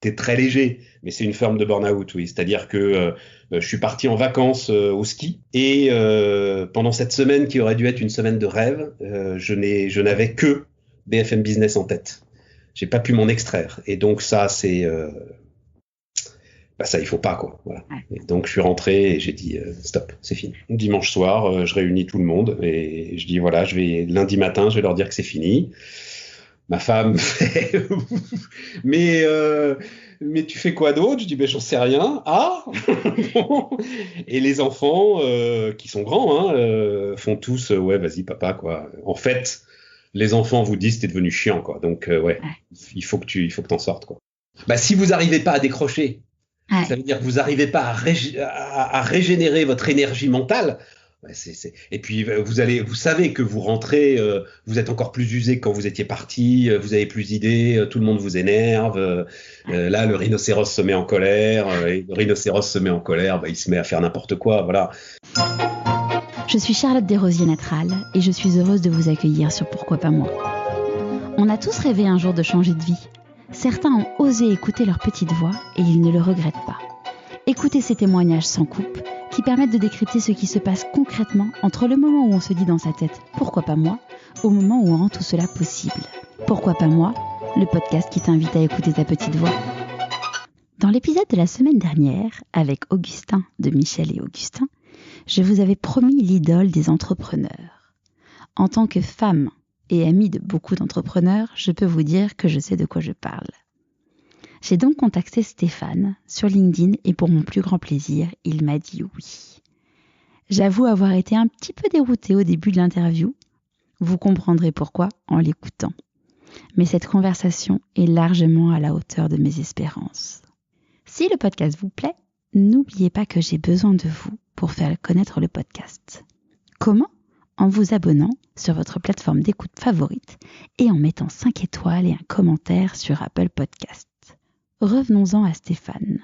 c'était très léger, mais c'est une forme de burn-out, oui. C'est-à-dire que je suis parti en vacances au ski et pendant cette semaine qui aurait dû être une semaine de rêve, je n'avais que BFM Business en tête. J'ai pas pu m'en extraire. Et donc ça, ça, il faut pas, quoi. Voilà. Et donc je suis rentré et j'ai dit stop, c'est fini. Dimanche soir, je réunis tout le monde et je dis voilà, lundi matin, je vais leur dire que c'est fini. Ma femme fait mais tu fais quoi d'autre? Je dis ben j'en sais rien. Ah et les enfants qui sont grands font tous ouais vas-y papa quoi. En fait, les enfants vous disent t'es devenu chiant quoi. Donc ouais, il faut que t'en sortes quoi. Bah si vous n'arrivez pas à décrocher, ça veut dire que vous n'arrivez pas à régénérer votre énergie mentale. Et puis vous savez que vous rentrez, vous êtes encore plus usé que quand vous étiez parti, vous avez plus d'idées, tout le monde vous énerve. Là, le rhinocéros se met en colère, et le rhinocéros se met en colère, il se met à faire n'importe quoi, voilà. Je suis Charlotte Desrosiers-Natral et je suis heureuse de vous accueillir sur Pourquoi pas moi. On a tous rêvé un jour de changer de vie. Certains ont osé écouter leur petite voix et ils ne le regrettent pas. Écoutez ces témoignages sans coupe qui permettent de décrypter ce qui se passe concrètement entre le moment où on se dit dans sa tête « Pourquoi pas moi ?», au moment où on rend tout cela possible. Pourquoi pas moi ? Le podcast qui t'invite à écouter ta petite voix. Dans l'épisode de la semaine dernière, avec Augustin de Michel et Augustin, je vous avais promis l'idole des entrepreneurs. En tant que femme et amie de beaucoup d'entrepreneurs, je peux vous dire que je sais de quoi je parle. J'ai donc contacté Stéphane sur LinkedIn et pour mon plus grand plaisir, il m'a dit oui. J'avoue avoir été un petit peu déroutée au début de l'interview. Vous comprendrez pourquoi en l'écoutant. Mais cette conversation est largement à la hauteur de mes espérances. Si le podcast vous plaît, n'oubliez pas que j'ai besoin de vous pour faire connaître le podcast. Comment ? En vous abonnant sur votre plateforme d'écoute favorite et en mettant 5 étoiles et un commentaire sur Apple Podcast. Revenons-en à Stéphane.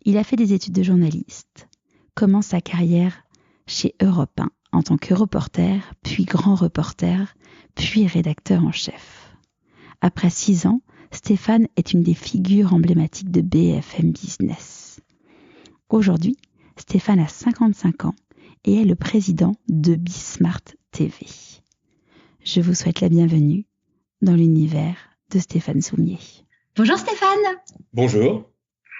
Il a fait des études de journaliste, commence sa carrière chez Europe 1 en tant que reporter, puis grand reporter, puis rédacteur en chef. Après 6 ans, Stéphane est une des figures emblématiques de BFM Business. Aujourd'hui, Stéphane a 55 ans et est le président de Bismart TV. Je vous souhaite la bienvenue dans l'univers de Stéphane Soumier. Bonjour Stéphane. Bonjour.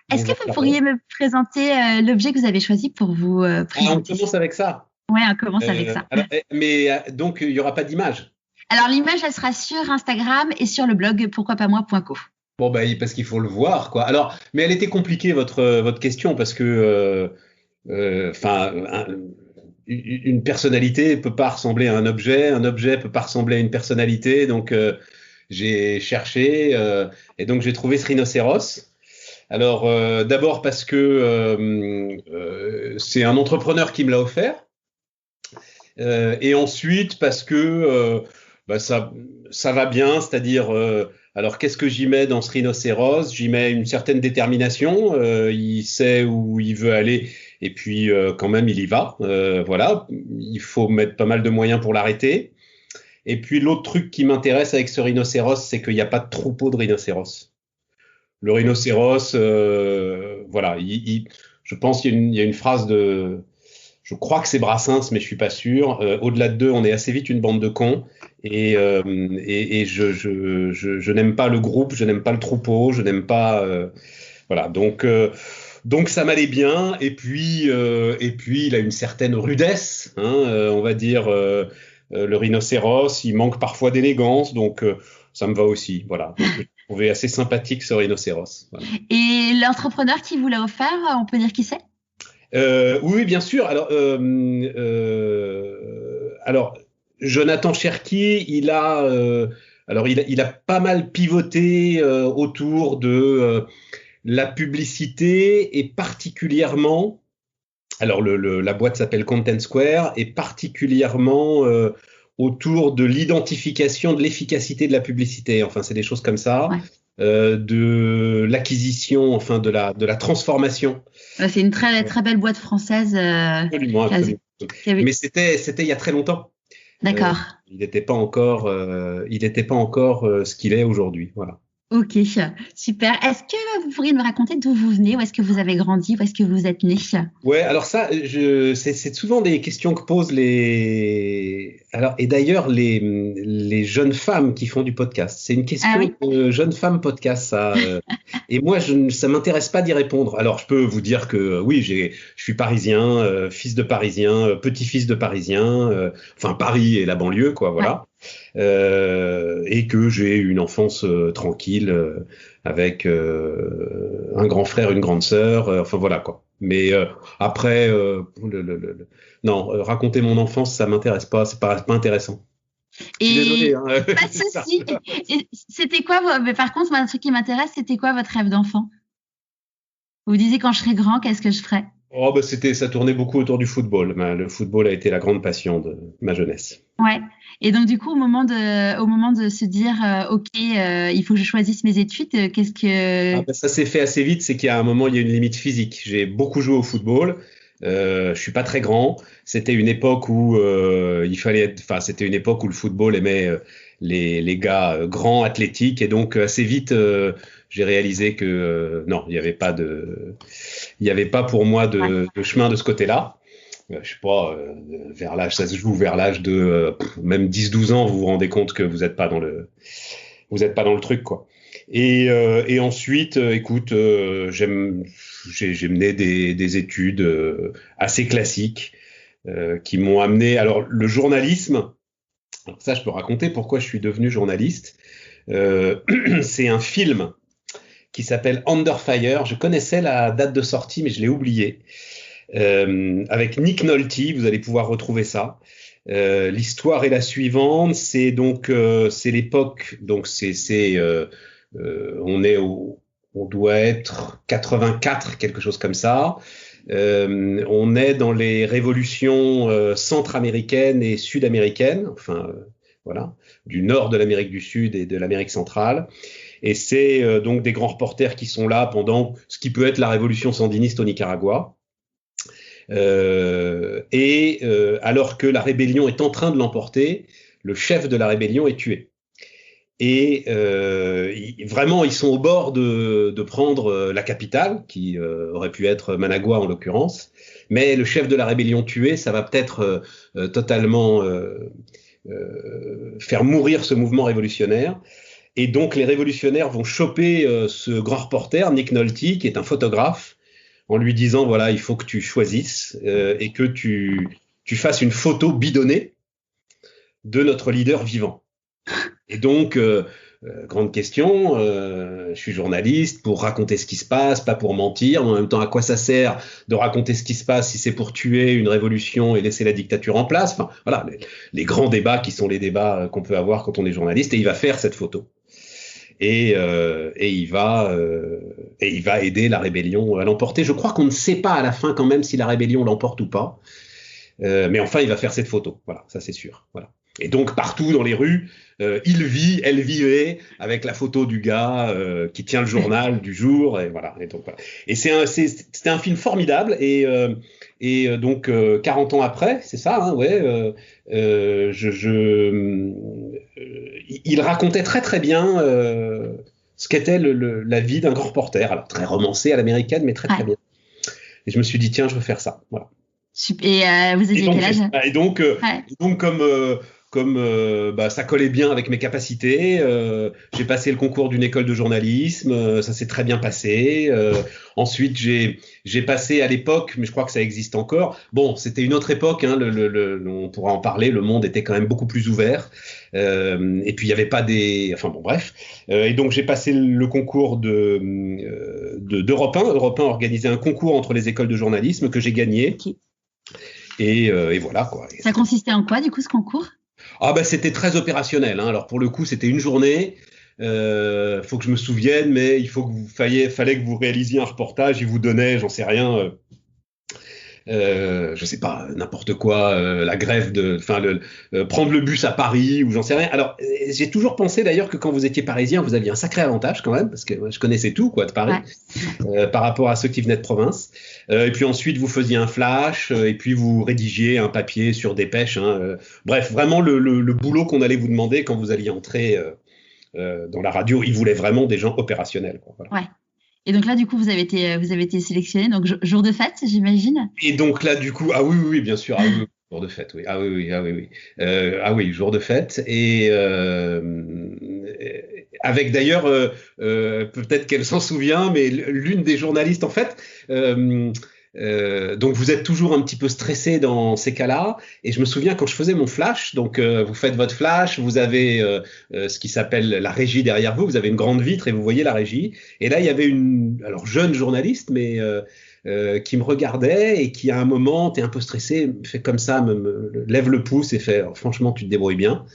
Est-ce que vous pourriez me présenter l'objet que vous avez choisi pour vous présenter ? On commence avec ça. Oui, on commence avec ça. Alors, mais donc, il n'y aura pas d'image ? Alors, l'image, elle sera sur Instagram et sur le blog pourquoipasmoi.co. Bon, parce qu'il faut le voir, quoi. Alors, mais elle était compliquée, votre question, parce que, une personnalité peut pas ressembler à un objet peut pas ressembler à une personnalité, donc j'ai cherché et donc j'ai trouvé ce rhinocéros. Alors d'abord parce que c'est un entrepreneur qui me l'a offert, et ensuite parce que ça va bien, c'est-à-dire alors qu'est-ce que j'y mets dans ce rhinocéros ? J'y mets une certaine détermination, il sait où il veut aller. Et puis, quand même, il y va. Voilà, il faut mettre pas mal de moyens pour l'arrêter. Et puis, l'autre truc qui m'intéresse avec ce rhinocéros, c'est qu'il n'y a pas de troupeau de rhinocéros. Le rhinocéros, voilà, je pense qu'il y a une phrase de... Je crois que c'est Brassens, mais je suis pas sûr. Au-delà de 2, on est assez vite une bande de cons. Et je n'aime pas le groupe, je n'aime pas le troupeau, je n'aime pas... voilà, donc ça m'allait bien, et puis il a une certaine rudesse, on va dire, le rhinocéros, il manque parfois d'élégance, donc ça me va aussi, voilà. Donc, je trouvais assez sympathique ce rhinocéros. Voilà. Et l'entrepreneur qui vous l'a offert, on peut dire qui c'est ? Oui, bien sûr. Alors Jonathan Cherki, il a pas mal pivoté autour de la publicité et particulièrement, alors la boîte s'appelle Content Square, et particulièrement autour de l'identification de l'efficacité de la publicité. Enfin, c'est des choses comme ça, ouais. De l'acquisition, enfin de la transformation. C'est une très très belle boîte française. Absolument. Mais c'était il y a très longtemps. D'accord. Il n'était pas encore ce qu'il est aujourd'hui. Voilà. Ok, super. Est-ce que vous pourriez me raconter d'où vous venez, où est-ce que vous avez grandi, où est-ce que vous êtes né? Ouais, alors ça, c'est souvent des questions que posent les. Alors, et d'ailleurs, les jeunes femmes qui font du podcast. C'est une Ah question oui, de jeunes femmes podcast, ça. Et moi, ça m'intéresse pas d'y répondre. Alors, je peux vous dire que oui, je suis parisien, fils de parisien, petit-fils de parisien, enfin Paris et la banlieue, quoi, ouais. voilà. Et que j'ai une enfance tranquille avec un grand frère, une grande sœur, enfin voilà quoi. Mais après, non, raconter mon enfance, ça m'intéresse pas, c'est pas intéressant. Je suis désolé, Et hein, pas de c'est ça. souci. Et c'était quoi, mais par contre, moi, un truc qui m'intéresse, c'était quoi votre rêve d'enfant? Vous disiez quand je serai grand, qu'est-ce que je ferai? Oh, bah, ça tournait beaucoup autour du football. Le football a été la grande passion de ma jeunesse. Ouais. Et donc, du coup, au moment de se dire, OK, il faut que je choisisse mes études, qu'est-ce Ah, que. bah, ça s'est fait assez vite, c'est qu'il y a un moment, il y a une limite physique. J'ai beaucoup joué au football. Je suis pas très grand. C'était une époque où enfin, c'était une époque où le football aimait les gars grands, athlétiques, et donc assez vite, j'ai réalisé que non, il y avait pas pour moi Ouais. de chemin de ce côté-là. Je sais pas, vers l'âge, ça se joue vers l'âge de même 10-12 ans, vous vous rendez compte que vous êtes pas dans le truc, quoi. Et ensuite, écoute, j'ai mené des études assez classiques qui m'ont amené. Alors, le journalisme, alors ça, je peux raconter pourquoi je suis devenu journaliste. Euh, c'est un film qui s'appelle Under Fire. Je connaissais la date de sortie, mais je l'ai oublié. Avec Nick Nolte, vous allez pouvoir retrouver ça. L'histoire est la suivante. C'est l'époque. Donc on est on doit être 84, quelque chose comme ça. On est dans les révolutions centra-américaines et sud-américaines, enfin voilà, du nord de l'Amérique du Sud et de l'Amérique centrale. Et c'est donc des grands reporters qui sont là pendant ce qui peut être la révolution sandiniste au Nicaragua. Alors que la rébellion est en train de l'emporter, le chef de la rébellion est tué. Et vraiment, ils sont au bord de prendre la capitale, qui aurait pu être Managua en l'occurrence. Mais le chef de la rébellion tué, ça va peut-être totalement faire mourir ce mouvement révolutionnaire. Et donc, les révolutionnaires vont choper ce grand reporter, Nick Nolte, qui est un photographe, en lui disant, voilà, il faut que tu choisisses et que tu fasses une photo bidonnée de notre leader vivant. Et donc, grande question, je suis journaliste pour raconter ce qui se passe, pas pour mentir. En même temps, à quoi ça sert de raconter ce qui se passe si c'est pour tuer une révolution et laisser la dictature en place? Enfin, voilà, les grands débats qui sont les débats qu'on peut avoir quand on est journaliste. Et il va faire cette photo. Et il va aider la rébellion à l'emporter. Je crois qu'on ne sait pas à la fin quand même si la rébellion l'emporte ou pas. Mais enfin, il va faire cette photo. Voilà, ça c'est sûr. Voilà. Et donc partout dans les rues, il vit, elle vivait, avec la photo du gars qui tient le journal du jour, et voilà. Et donc voilà. Et c'était un film formidable. Et donc 40 ans après, c'est ça, hein, ouais. Il racontait très très bien ce qu'était la vie d'un grand reporter. Alors très romancé à l'américaine, mais très très Ouais. bien. Et je me suis dit tiens, je veux faire ça. Voilà. Et vous Et aviez donc, quel âge? Ouais. comme ça collait bien avec mes capacités, j'ai passé le concours d'une école de journalisme, ça s'est très bien passé. Ensuite, j'ai passé à l'époque, mais je crois que ça existe encore. Bon, c'était une autre époque, hein, on pourra en parler. Le monde était quand même beaucoup plus ouvert. Et puis il n'y avait pas enfin bon, bref. Et donc j'ai passé le concours d'Europe 1. Europe 1 organisait un concours entre les écoles de journalisme que j'ai gagné. Ok. Et voilà quoi. Ça consistait en quoi, du coup, ce concours? Ah bah c'était très opérationnel, hein. Alors pour le coup c'était une journée. Faut que je me souvienne, mais fallait que vous réalisiez un reportage. Il vous donnait, j'en sais rien, je sais pas, n'importe quoi, la grève prendre le bus à Paris ou j'en sais rien. Alors j'ai toujours pensé d'ailleurs que quand vous étiez parisien, vous aviez un sacré avantage quand même, parce que moi, je connaissais tout quoi de Paris par rapport à ceux qui venaient de province. Et puis ensuite vous faisiez un flash et puis vous rédigiez un papier sur Dépêche. Hein, bref, vraiment le boulot qu'on allait vous demander quand vous alliez entrer dans la radio. Ils voulaient vraiment des gens opérationnels, quoi. Voilà. Ouais. Et donc là, du coup, vous avez été sélectionné, donc jour de fête, j'imagine. Et donc là, du coup, oui, bien sûr, oui, jour de fête, oui, oui. Jour de fête, et avec d'ailleurs, peut-être qu'elle s'en souvient, mais l'une des journalistes, en fait, donc vous êtes toujours un petit peu stressé dans ces cas-là, et je me souviens quand je faisais mon flash, donc vous faites votre flash, vous avez ce qui s'appelle la régie derrière vous, vous avez une grande vitre et vous voyez la régie, et là il y avait une jeune journaliste, mais qui me regardait et qui à un moment, t'es un peu stressé, fait comme ça, me lève le pouce et fait franchement tu te débrouilles bien.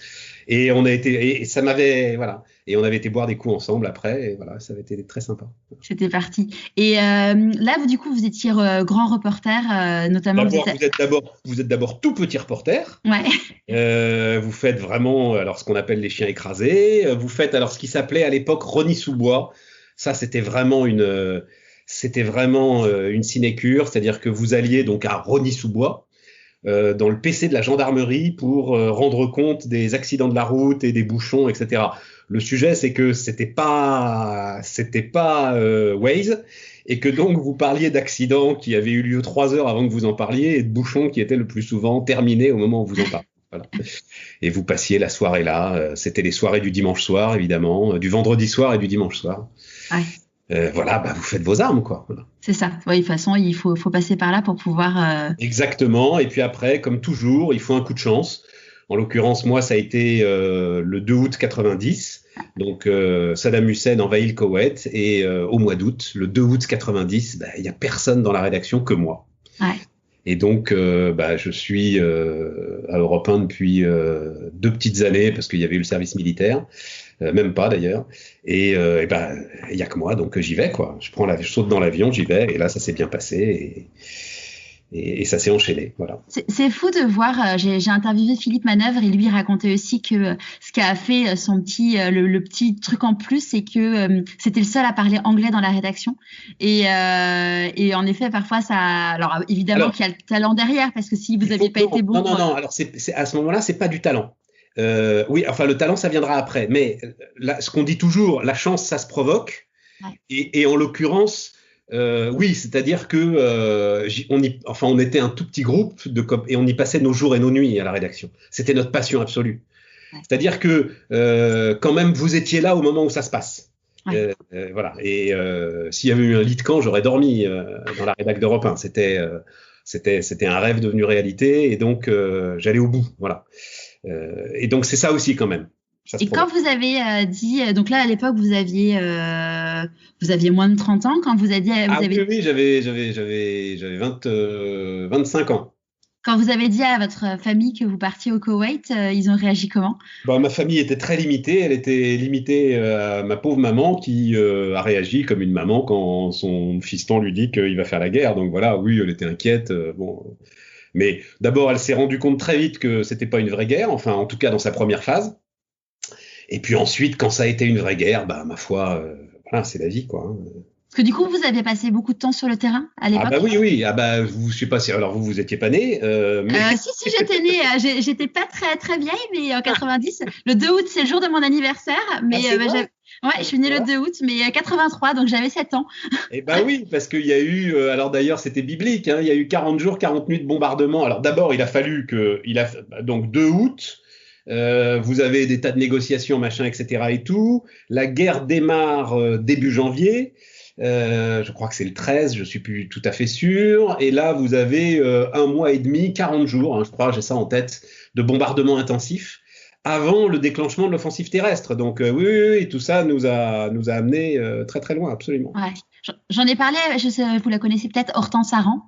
Et on a été, et ça m'avait, voilà, et on avait été boire des coups ensemble après, et voilà, ça avait été très sympa. C'était parti. Et là, du coup, vous étiez grand reporter, notamment. Vous êtes d'abord tout petit reporter. Ouais. Vous faites vraiment, alors ce qu'on appelle les chiens écrasés. Vous faites alors ce qui s'appelait à l'époque Rosny-sous-Bois. Ça, c'était vraiment une sinécure, c'est-à-dire que vous alliez donc à Rosny-sous-Bois. Dans le PC de la gendarmerie pour rendre compte des accidents de la route et des bouchons, etc. Le sujet, c'est que c'était pas Waze, et que donc vous parliez d'accidents qui avaient eu lieu 3 heures avant que vous en parliez, et de bouchons qui étaient le plus souvent terminés au moment où vous en parliez. Voilà. Et vous passiez la soirée là. C'était les soirées du dimanche soir, évidemment, du vendredi soir et du dimanche soir. Ouais. Voilà, vous faites vos armes, quoi. Voilà. C'est ça. Ouais, de toute façon, il faut passer par là pour pouvoir. Exactement. Et puis après, comme toujours, il faut un coup de chance. En l'occurrence, moi, ça a été le 2 août 90. Donc, Saddam Hussein envahit le Koweït. Et au mois d'août, le 2 août 90, il n'y a personne dans la rédaction que moi. Ouais. Et donc, je suis à Europe 1 depuis 2 petites années parce qu'il y avait eu le service militaire. Même pas d'ailleurs, et il y a que moi, donc j'y vais, quoi. Je saute dans l'avion, j'y vais, et là ça s'est bien passé, et ça s'est enchaîné, voilà. C'est fou de voir. J'ai interviewé Philippe Manœuvre, et lui racontait aussi que ce qui a fait son le petit truc en plus, c'est que c'était le seul à parler anglais dans la rédaction, et en effet parfois ça. Alors évidemment qu'il y a le talent derrière, parce que si vous n'aviez pas été bon. Non. Alors c'est à ce moment-là, c'est pas du talent. Oui, enfin le talent ça viendra après, mais là, ce qu'on dit toujours, la chance ça se provoque, ouais. et en l'occurrence, oui, c'est-à-dire que on était un tout petit groupe et on y passait nos jours et nos nuits à la rédaction. C'était notre passion absolue. Ouais. C'est-à-dire que quand même vous étiez là au moment où ça se passe. Ouais. Voilà. Et s'il y avait eu un lit de camp, j'aurais dormi dans la rédac d'Europe 1. C'était un rêve devenu réalité, et donc j'allais au bout. Voilà. Et donc c'est ça aussi quand même. Et quand vous avez dit, donc là à l'époque vous aviez moins de 30 ans, quand vous avez dit, oui, j'avais 25 ans. Quand vous avez dit à votre famille que vous partiez au Koweït, ils ont réagi comment? Ma famille était très limitée. Elle était limitée à ma pauvre maman qui a réagi comme une maman quand son fiston lui dit qu'il va faire la guerre. Donc voilà, oui, elle était inquiète. Mais d'abord, elle s'est rendue compte très vite que c'était pas une vraie guerre, enfin, en tout cas dans sa première phase. Et puis ensuite, quand ça a été une vraie guerre, ma foi, voilà, c'est la vie, quoi. Parce que du coup, vous avez passé beaucoup de temps sur le terrain à l'époque. Oui. Je sais pas si, alors vous étiez pas né. Si, j'étais née. J'étais pas très très vieille, mais en 90, le 2 août, c'est le jour de mon anniversaire. Mais je suis née le 2 août, mais 83, donc j'avais 7 ans. Et oui, parce qu'il y a eu, alors d'ailleurs c'était biblique, hein, il y a eu 40 jours, 40 nuits de bombardement. Alors d'abord, il a fallu donc 2 août, vous avez des tas de négociations, machin, etc. et tout. La guerre démarre début janvier. Je crois que c'est le 13, je suis plus tout à fait sûr. Et là, vous avez 1 mois et demi, 40 jours, hein, je crois, j'ai ça en tête, de bombardements intensifs avant le déclenchement de l'offensive terrestre. Donc oui, tout ça nous a amené très très loin, absolument. Ouais. J'en ai parlé, vous la connaissez peut-être, Hortense Aran.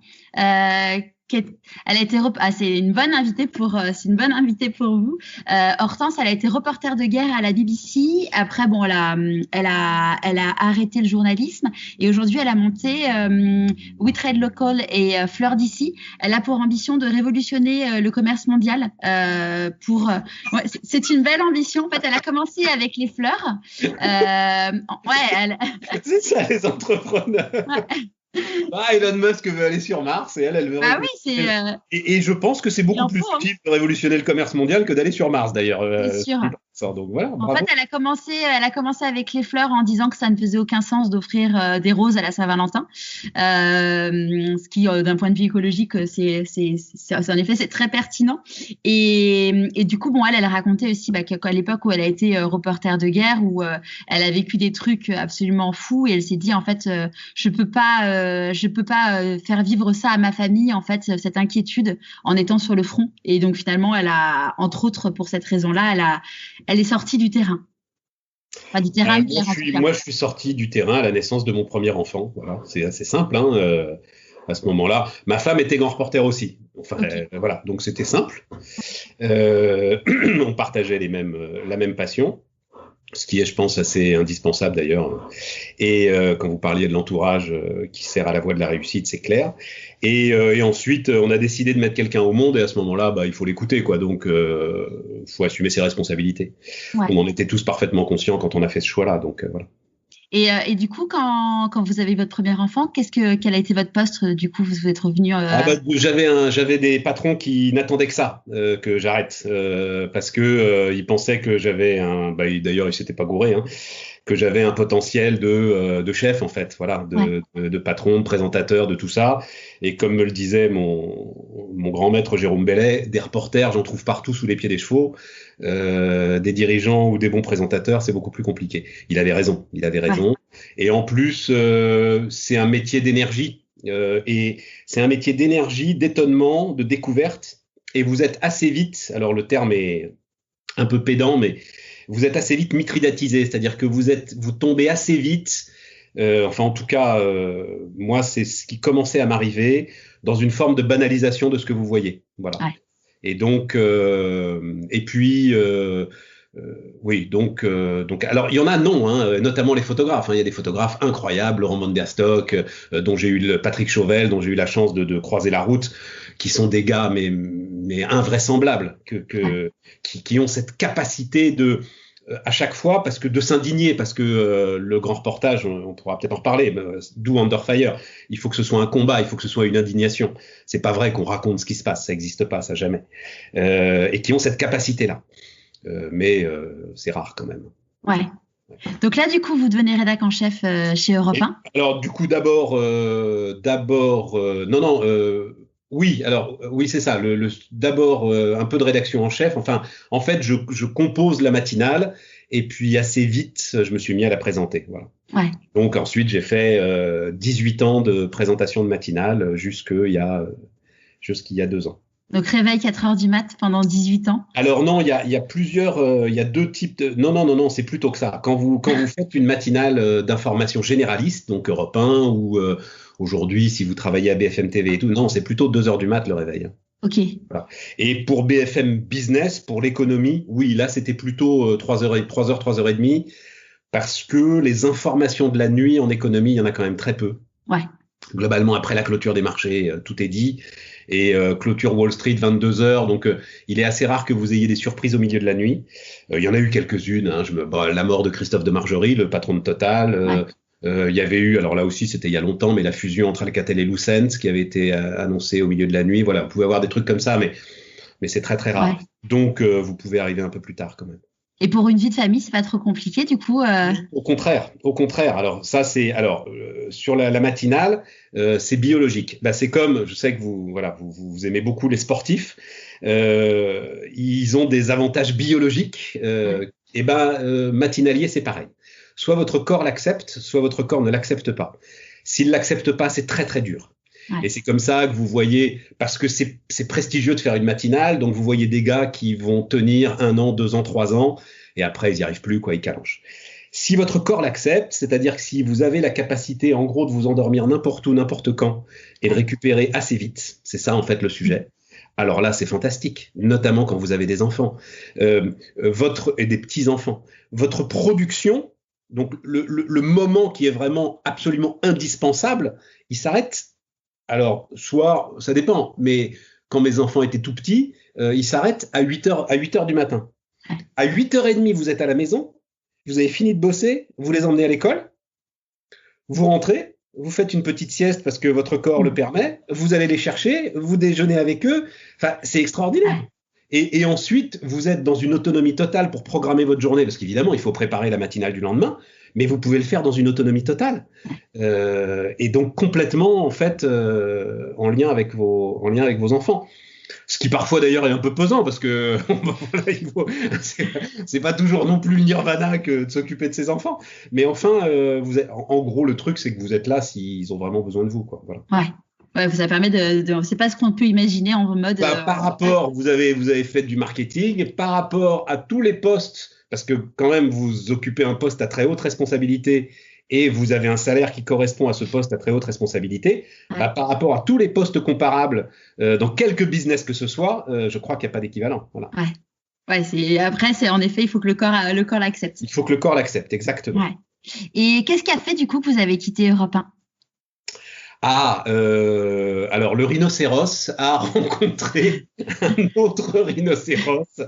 Elle a été c'est une bonne invitée pour vous. Hortense, elle a été reporter de guerre à la BBC. Après, elle a arrêté le journalisme, et aujourd'hui elle a monté We Trade Local et Fleurs d'ici. Elle a pour ambition de révolutionner le commerce mondial. C'est une belle ambition. En fait, elle a commencé avec les fleurs. C'est ça les entrepreneurs. Ouais. Elon Musk veut aller sur Mars, et elle veut. Et je pense que c'est beaucoup plus utile de révolutionner le commerce mondial que d'aller sur Mars, d'ailleurs. C'est sûr. Donc voilà, En bravo. fait, elle a commencé avec les fleurs en disant que ça ne faisait aucun sens d'offrir des roses à la Saint-Valentin. Ce qui, d'un point de vue écologique, en effet, c'est très pertinent. Et du coup, bon, elle racontait aussi qu'à l'époque où elle a été reporter de guerre, où elle a vécu des trucs absolument fous, et elle s'est dit, en fait, je peux pas faire vivre ça à ma famille, en fait, cette inquiétude, en étant sur le front. Et donc, finalement, elle a, entre autres, pour cette raison-là, elle est sortie du terrain. Enfin, du terrain militaire, en tout cas. Moi, je suis sorti du terrain à la naissance de mon premier enfant. Voilà, c'est assez simple. À ce moment-là, ma femme était grand reporter aussi. Enfin, Okay. voilà, donc c'était simple. On partageait la même passion, ce qui est, je pense, assez indispensable d'ailleurs. Et quand vous parliez de l'entourage qui sert à la voie de la réussite, c'est clair. Et ensuite, on a décidé de mettre quelqu'un au monde, et à ce moment-là, il faut l'écouter, quoi. Donc, faut assumer ses responsabilités. Ouais. On en était tous parfaitement conscients quand on a fait ce choix-là. Donc, voilà. Et du coup, quand vous avez votre premier enfant, quel a été votre poste? Du coup, vous êtes revenu. J'avais des patrons qui n'attendaient que ça, que j'arrête, parce que ils pensaient que j'avais d'ailleurs, ils s'étaient pas gourés, que j'avais un potentiel de chef, en fait, voilà, de patron, de présentateur, de tout ça. Et comme me le disait mon grand maître Jérôme Bellet, des reporters, j'en trouve partout sous les pieds des chevaux. Des dirigeants ou des bons présentateurs, c'est beaucoup plus compliqué. Il avait raison. Ouais. Et en plus, c'est un métier d'énergie. Et c'est un métier d'énergie, d'étonnement, de découverte. Et vous êtes assez vite, alors le terme est un peu pédant, mais vous êtes assez vite mitridatisé, c'est-à-dire que vous tombez assez vite, enfin en tout cas, moi c'est ce qui commençait à m'arriver, dans une forme de banalisation de ce que vous voyez. Voilà. Ouais. Et donc, et puis, oui, donc, alors il y en a notamment les photographes. Il y a des photographes incroyables, Laurent Manderstock, dont j'ai eu Patrick Chauvel, dont j'ai eu la chance de croiser la route, qui sont des gars mais invraisemblables, qui ont cette capacité de à chaque fois, parce que de s'indigner, parce que le grand reportage, on pourra peut-être en reparler, d'où Under Fire, il faut que ce soit un combat, il faut que ce soit une indignation. C'est pas vrai qu'on raconte ce qui se passe, ça n'existe pas, ça jamais. Et qui ont cette capacité-là. Mais c'est rare quand même. Ouais. Donc là, du coup, vous devenez rédac en chef chez Europe 1. Alors, du coup, oui, c'est ça. D'abord, un peu de rédaction en chef. Enfin, en fait, je compose la matinale et puis assez vite, je me suis mis à la présenter. Voilà. Ouais. Donc ensuite, j'ai fait 18 ans de présentation de matinale jusqu'il y a 2 ans. Donc réveil 4h du mat pendant 18 ans. Alors non, il y a plusieurs, il y a deux types de... Non, c'est plutôt que ça. Quand vous faites une matinale d'information généraliste, donc Europe 1 ou aujourd'hui, si vous travaillez à BFM TV et tout, non, c'est plutôt 2h du mat le réveil. Ok. Voilà. Et pour BFM Business, pour l'économie, oui, là c'était plutôt 3h30, parce que les informations de la nuit en économie, il y en a quand même très peu. Ouais. Globalement, après la clôture des marchés, tout est dit. Et clôture Wall Street 22h, donc il est assez rare que vous ayez des surprises au milieu de la nuit. Il y en a eu quelques-unes, la mort de Christophe de Margerie, le patron de Total. Il y avait eu, alors là aussi c'était il y a longtemps, mais la fusion entre Alcatel et Lucent qui avait été annoncée au milieu de la nuit. Voilà, vous pouvez avoir des trucs comme ça, mais c'est très très rare. Ouais. Donc vous pouvez arriver un peu plus tard quand même. Et pour une vie de famille, c'est pas trop compliqué du coup Au contraire. Alors ça c'est sur la matinale, c'est biologique. C'est comme, je sais que vous aimez beaucoup les sportifs. Ils ont des avantages biologiques. Matinalier, c'est pareil. Soit votre corps l'accepte, soit votre corps ne l'accepte pas. S'il l'accepte pas, c'est très très dur. Ouais. Et c'est comme ça que vous voyez, parce que c'est prestigieux de faire une matinale, donc vous voyez des gars qui vont tenir 1 an, 2 ans, 3 ans, et après ils n'y arrivent plus, ils calanchent. Si votre corps l'accepte, c'est-à-dire que si vous avez la capacité, en gros, de vous endormir n'importe où, n'importe quand, et de récupérer assez vite, c'est ça en fait le sujet. Alors là, c'est fantastique, notamment quand vous avez des enfants, et des petits-enfants. Votre production, donc le moment qui est vraiment absolument indispensable, il s'arrête. Alors, soit, ça dépend, mais quand mes enfants étaient tout petits, ils s'arrêtent à 8h du matin. À 8h30, vous êtes à la maison, vous avez fini de bosser, vous les emmenez à l'école, vous rentrez, vous faites une petite sieste parce que votre corps le permet, vous allez les chercher, vous déjeunez avec eux, enfin, c'est extraordinaire. Et ensuite, vous êtes dans une autonomie totale pour programmer votre journée, parce qu'évidemment, il faut préparer la matinale du lendemain, mais vous pouvez le faire dans une autonomie totale. Et donc complètement, en fait, en lien avec vos enfants. Ce qui parfois d'ailleurs est un peu pesant, parce que c'est pas toujours non plus le nirvana que de s'occuper de ses enfants. Mais enfin, en gros, le truc, c'est que vous êtes là s'ils ont vraiment besoin de vous, quoi. Voilà. Ouais, ça permet c'est pas ce qu'on peut imaginer en mode. Par rapport, vous avez fait du marketing, par rapport à tous les postes, parce que quand même, vous occupez un poste à très haute responsabilité et vous avez un salaire qui correspond à ce poste à très haute responsabilité, par rapport à tous les postes comparables dans quelque business que ce soit, je crois qu'il n'y a pas d'équivalent. Voilà. Après, en effet, il faut que le corps l'accepte. Il faut que le corps l'accepte, exactement. Ouais. Et qu'est-ce qui a fait du coup que vous avez quitté Europe 1 ? Alors le rhinocéros a rencontré un autre rhinocéros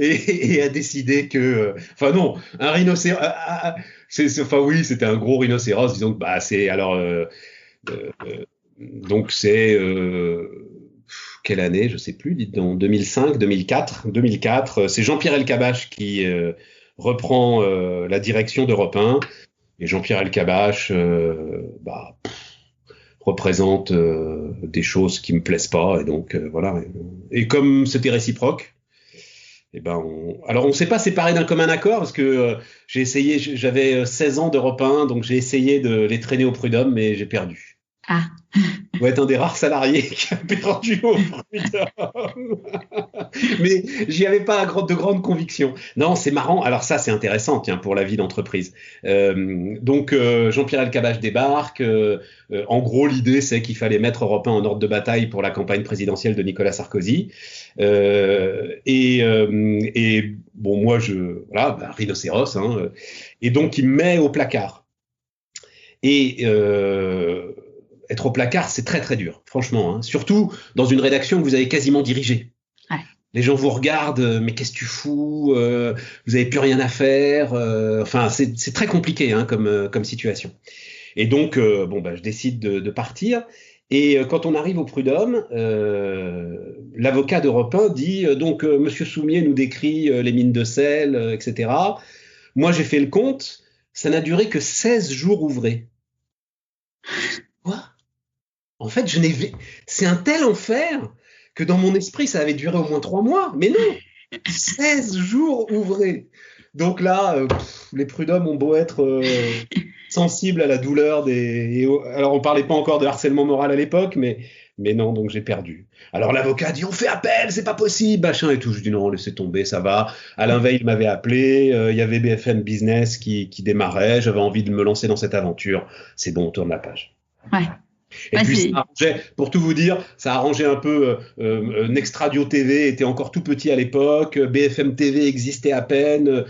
et a décidé que, enfin non, un rhinocéros, oui, c'était un gros rhinocéros, disons que c'est alors donc c'est quelle année, je sais plus, dites donc 2005, 2004, c'est Jean-Pierre Elkabbach qui reprend la direction d'Europe 1 et Jean-Pierre Elkabbach représente des choses qui me plaisent pas et donc voilà. Et comme c'était réciproque, alors on s'est pas séparés d'un commun accord parce que j'avais 16 ans d'Europe 1, donc j'ai essayé de les traîner au prud'homme, mais j'ai perdu. Je dois être un des rares salariés qui a perdu au prud'homme. Mais j'y avais pas de grande conviction. Non, c'est marrant. Alors ça, c'est intéressant, tiens, pour la vie d'entreprise. Donc Jean-Pierre Elkabbach débarque. En gros, l'idée, c'est qu'il fallait mettre Europe 1 en ordre de bataille pour la campagne présidentielle de Nicolas Sarkozy. Et bon, moi, rhinocéros. Et donc, il me met au placard. Et être au placard, c'est très très dur, franchement. Surtout dans une rédaction que vous avez quasiment dirigée. Les gens vous regardent, mais qu'est-ce que tu fous, vous avez plus rien à faire. Enfin, c'est très compliqué comme situation. Et donc, je décide de partir. Et quand on arrive au prud'homme, l'avocat d'Europe 1 dit donc Monsieur Soumier nous décrit les mines de sel, etc. Moi, j'ai fait le compte, ça n'a duré que 16 jours ouvrés. Quoi ? En fait, c'est un tel enfer que dans mon esprit, ça avait duré au moins 3 mois. Mais non, 16 jours ouvrés. Donc là, les prud'hommes ont beau être sensibles à la douleur alors, on parlait pas encore de harcèlement moral à l'époque, mais non, donc j'ai perdu. Alors l'avocat dit, on fait appel, c'est pas possible, machin et tout. Je dis non, laissez tomber, ça va. Alain Veil m'avait appelé, il y avait BFM Business qui démarrait, j'avais envie de me lancer dans cette aventure. C'est bon, on tourne la page. Ouais. Et puis ça arrangeait, pour tout vous dire, ça arrangeait un peu. Next Radio TV était encore tout petit à l'époque, BFM TV existait à peine.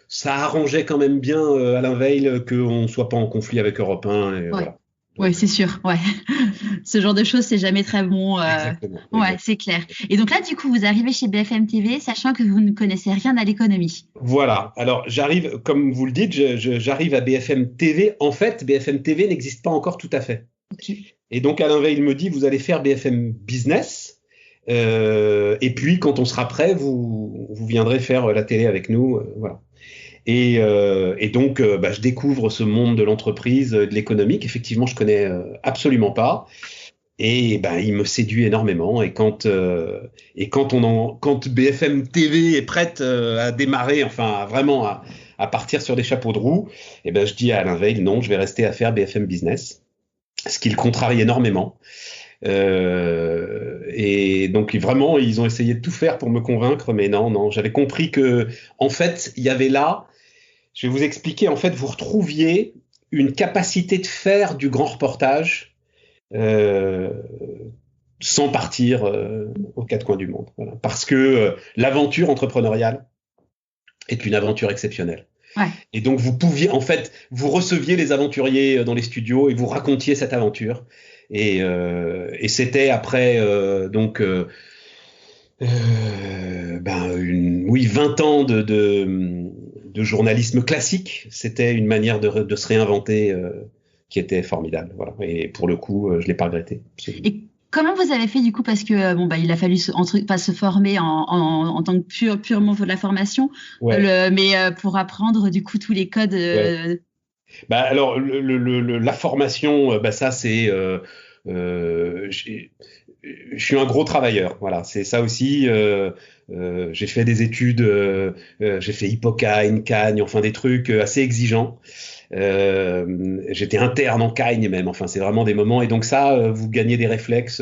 Ça arrangeait quand même bien Alain Veil qu'on ne soit pas en conflit avec Europe 1. Et voilà. Oui, c'est sûr. Ouais. Ce genre de choses, c'est jamais très bon. Exactement. Ouais, c'est clair. Et donc là, du coup, vous arrivez chez BFM TV, sachant que vous ne connaissez rien à l'économie. Voilà. Alors, j'arrive, comme vous le dites, j'arrive à BFM TV. En fait, BFM TV n'existe pas encore tout à fait. Okay. Et donc Alain Veil me dit, vous allez faire BFM Business, et puis quand on sera prêt, vous viendrez faire la télé avec nous, voilà. Et donc je découvre ce monde de l'entreprise, de l'économie qu'effectivement je connais absolument pas, et il me séduit énormément. Et quand BFM TV est prête à démarrer, enfin vraiment à partir sur des chapeaux de roue, je dis à Alain Veil, non, je vais rester à faire BFM Business. Ce qui le contrarie énormément. Et donc vraiment, ils ont essayé de tout faire pour me convaincre, mais non, j'avais compris que, en fait, il y avait là, je vais vous expliquer, en fait, vous retrouviez une capacité de faire du grand reportage sans partir aux quatre coins du monde. Voilà. Parce que l'aventure entrepreneuriale est une aventure exceptionnelle. Ouais. Et donc vous pouviez, en fait, vous receviez les aventuriers dans les studios et vous racontiez cette aventure. Et c'était après 20 ans de journalisme classique. C'était une manière de se réinventer qui était formidable. Voilà. Et pour le coup, je l'ai pas regretté. Et comment vous avez fait du coup? Parce que il a fallu pas se former en tant que purement de la formation, Ouais. mais pour apprendre du coup tous les codes. Ouais. Bah, alors, la formation, bah, ça, c'est. Je suis un gros travailleur, voilà, c'est ça aussi. J'ai fait des études, j'ai fait Hippocagne, Cagne, enfin des trucs assez exigeants. J'étais interne en Cagne même, enfin c'est vraiment des moments. Et donc ça, vous gagnez des réflexes.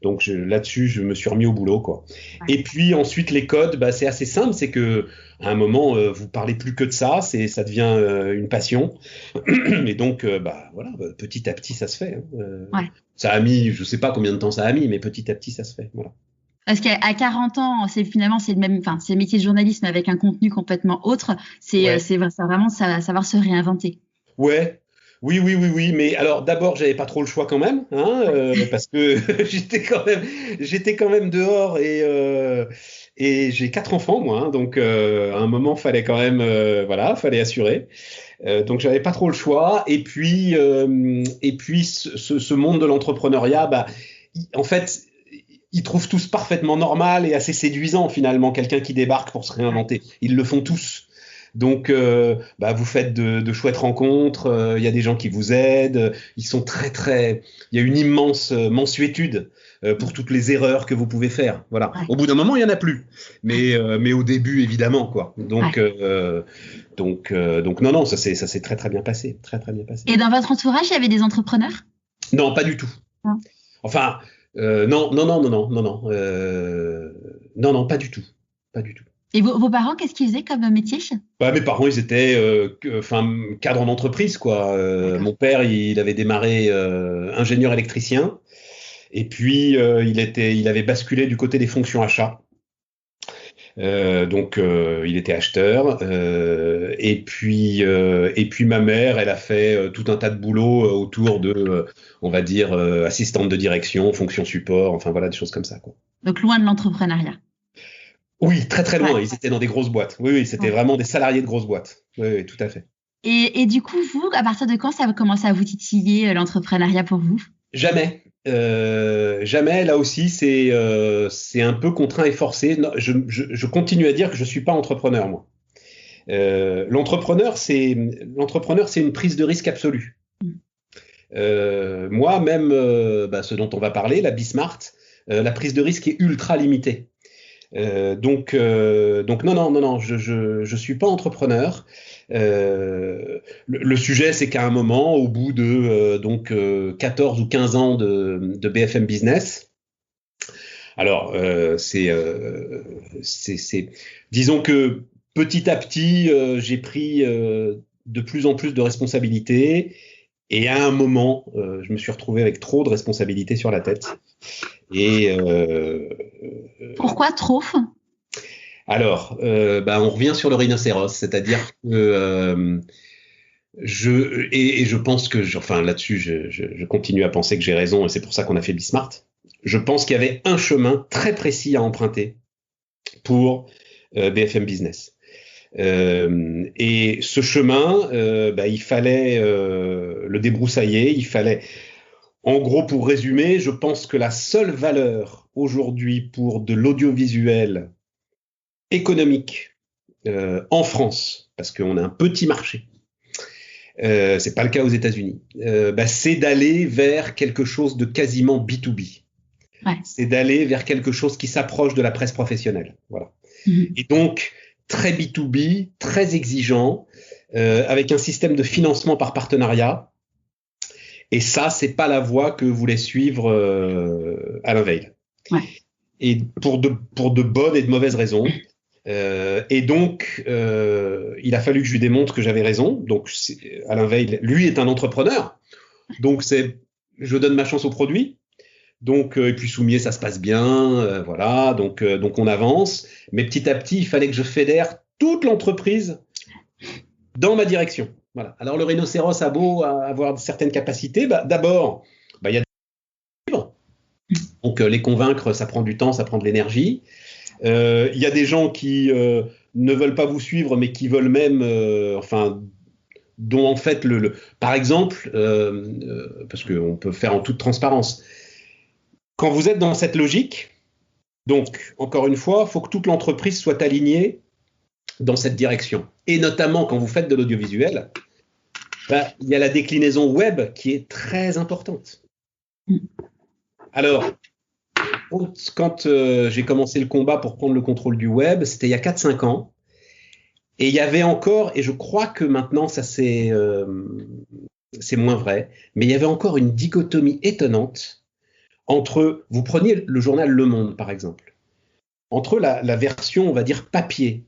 Donc là-dessus, je me suis remis au boulot, quoi. Ouais. Et puis ensuite, les codes, bah, c'est assez simple, c'est que à un moment, vous parlez plus que de ça, ça devient une passion. Et donc, bah voilà, petit à petit, ça se fait, hein. Ouais. Ça a mis, je sais pas combien de temps ça a mis, mais petit à petit, ça se fait. Voilà. Parce qu'à 40 ans, c'est le même, enfin, c'est le métier de journalisme avec un contenu complètement autre. Ouais. C'est vraiment savoir se réinventer. Ouais. Oui, oui, oui, oui. Mais alors, d'abord, j'avais pas trop le choix quand même, hein, parce que j'étais quand même dehors et j'ai 4 enfants, moi, hein, donc à un moment, fallait quand même, voilà, fallait assurer. Donc, j'avais pas trop le choix. Et puis, ce monde de l'entrepreneuriat, bah, en fait, ils trouvent tous parfaitement normal et assez séduisant finalement quelqu'un qui débarque pour se Ouais. réinventer. Ils le font tous. Donc, bah, vous faites de chouettes rencontres. Il y a des gens qui vous aident. Ils sont très très. Il y a une immense mansuétude pour toutes les erreurs que vous pouvez faire. Voilà. Ouais. Au bout d'un moment, il y en a plus. Mais au début, évidemment, quoi. Ouais. Donc non, non, ça s'est très très bien passé, très très bien passé. Et dans votre entourage, il y avait des entrepreneurs? Non, pas du tout. Non. Enfin, non, non, non, non, non, non, non, non, non, pas du tout, pas du tout. Et vos parents, qu'est-ce qu'ils faisaient comme métier? Bah, mes parents, ils étaient, enfin, cadres en entreprise, quoi. D'accord. Mon père, il avait démarré ingénieur électricien, et puis il avait basculé du côté des fonctions achats. Donc, il était acheteur. Et puis ma mère, elle a fait tout un tas de boulot autour de, on va dire, assistante de direction, fonction support, enfin voilà, des choses comme ça, quoi. Donc loin de l'entrepreneuriat. Oui, très très loin. Ouais. Ils étaient dans des grosses boîtes. Oui, oui, c'était Ouais. vraiment des salariés de grosses boîtes. Oui, oui, tout à fait. Et du coup, vous, à partir de quand ça a commencé à vous titiller l'entrepreneuriat pour vous? Jamais. Jamais. Là aussi, c'est un peu contraint et forcé. Non, je continue à dire que je suis pas entrepreneur, moi. L'entrepreneur, c'est une prise de risque absolue. Moi, même, bah, ce dont on va parler, la Bismart, la prise de risque est ultra limitée. Donc non, non, non, non, je suis pas entrepreneur. Le sujet, c'est qu'à un moment, au bout de 14 ou 15 ans de BFM Business, alors disons que petit à petit, j'ai pris de plus en plus de responsabilités. Et à un moment, je me suis retrouvé avec trop de responsabilités sur la tête. Et Pourquoi trop? alors, bah, on revient sur le rhinocéros, c'est-à-dire que je pense que, enfin là-dessus, je continue à penser que j'ai raison et c'est pour ça qu'on a fait Bismart. Je pense qu'il y avait un chemin très précis à emprunter pour BFM Business. Et ce chemin, bah, il fallait le débroussailler, il fallait, en gros, pour résumer, je pense que la seule valeur aujourd'hui pour de l'audiovisuel économique en France, parce qu'on a un petit marché, c'est pas le cas aux États-Unis, bah, c'est d'aller vers quelque chose de quasiment B2B. Ouais. C'est d'aller vers quelque chose qui s'approche de la presse professionnelle. Voilà. Mm-hmm. Et donc, très B2B, très exigeant, avec un système de financement par partenariat. Et ça, c'est pas la voie que voulait suivre Alain Veil. Ouais. Et pour de bonnes et de mauvaises raisons. Et donc, il a fallu que je lui démontre que j'avais raison. Donc, Alain Veil, lui, est un entrepreneur. Donc, je donne ma chance au produit. Donc, et puis Soumier, ça se passe bien, voilà. Donc, on avance. Mais petit à petit, il fallait que je fédère toute l'entreprise dans ma direction. Voilà. Alors, le rhinocéros a beau avoir certaines capacités. Bah, d'abord, bah, il y a des livres. Donc, les convaincre, ça prend du temps, ça prend de l'énergie. Il y a des gens qui ne veulent pas vous suivre, mais qui veulent même, enfin, dont en fait, par exemple, parce qu'on peut faire en toute transparence, quand vous êtes dans cette logique, donc, encore une fois, il faut que toute l'entreprise soit alignée dans cette direction. Et notamment, quand vous faites de l'audiovisuel, il y a la déclinaison web qui est très importante. Alors, quand j'ai commencé le combat pour prendre le contrôle du web, c'était il y a 4-5 ans. Et il y avait encore, et je crois que maintenant, ça c'est moins vrai, mais il y avait encore une dichotomie étonnante entre, vous preniez le journal Le Monde, par exemple, entre la version, on va dire, papier,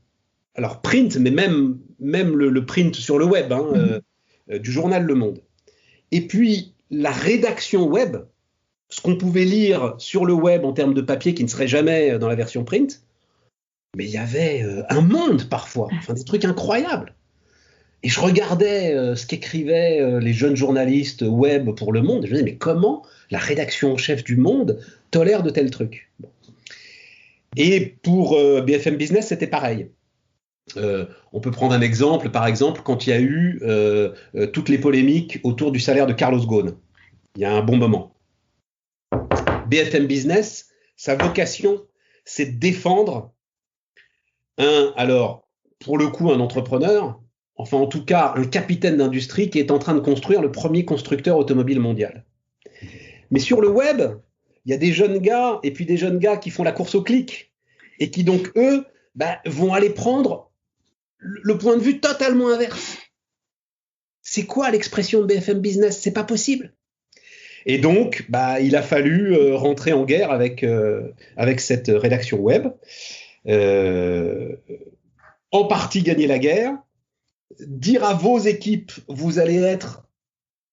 alors print, mais même le print sur le web, du journal Le Monde, et puis la rédaction web, ce qu'on pouvait lire sur le web en termes de papier qui ne serait jamais dans la version print, mais il y avait un monde parfois, des trucs incroyables. Et je regardais ce qu'écrivaient les jeunes journalistes web pour Le Monde, et je me disais, mais comment la rédaction en chef du Monde tolère de tels trucs? Bon. Et pour BFM Business, c'était pareil. On peut prendre un exemple, par exemple, quand il y a eu toutes les polémiques autour du salaire de Carlos Ghosn. Il y a un bon moment. BFM Business, sa vocation, c'est de défendre pour le coup, un entrepreneur, enfin en tout cas un capitaine d'industrie qui est en train de construire le premier constructeur automobile mondial. Mais sur le web, il y a des jeunes gars et puis des jeunes gars qui font la course au clic et qui donc, eux, vont aller prendre le point de vue totalement inverse. C'est quoi l'expression de BFM Business? C'est pas possible. Et donc, il a fallu rentrer en guerre avec cette rédaction web, en partie gagner la guerre, dire à vos équipes, vous allez être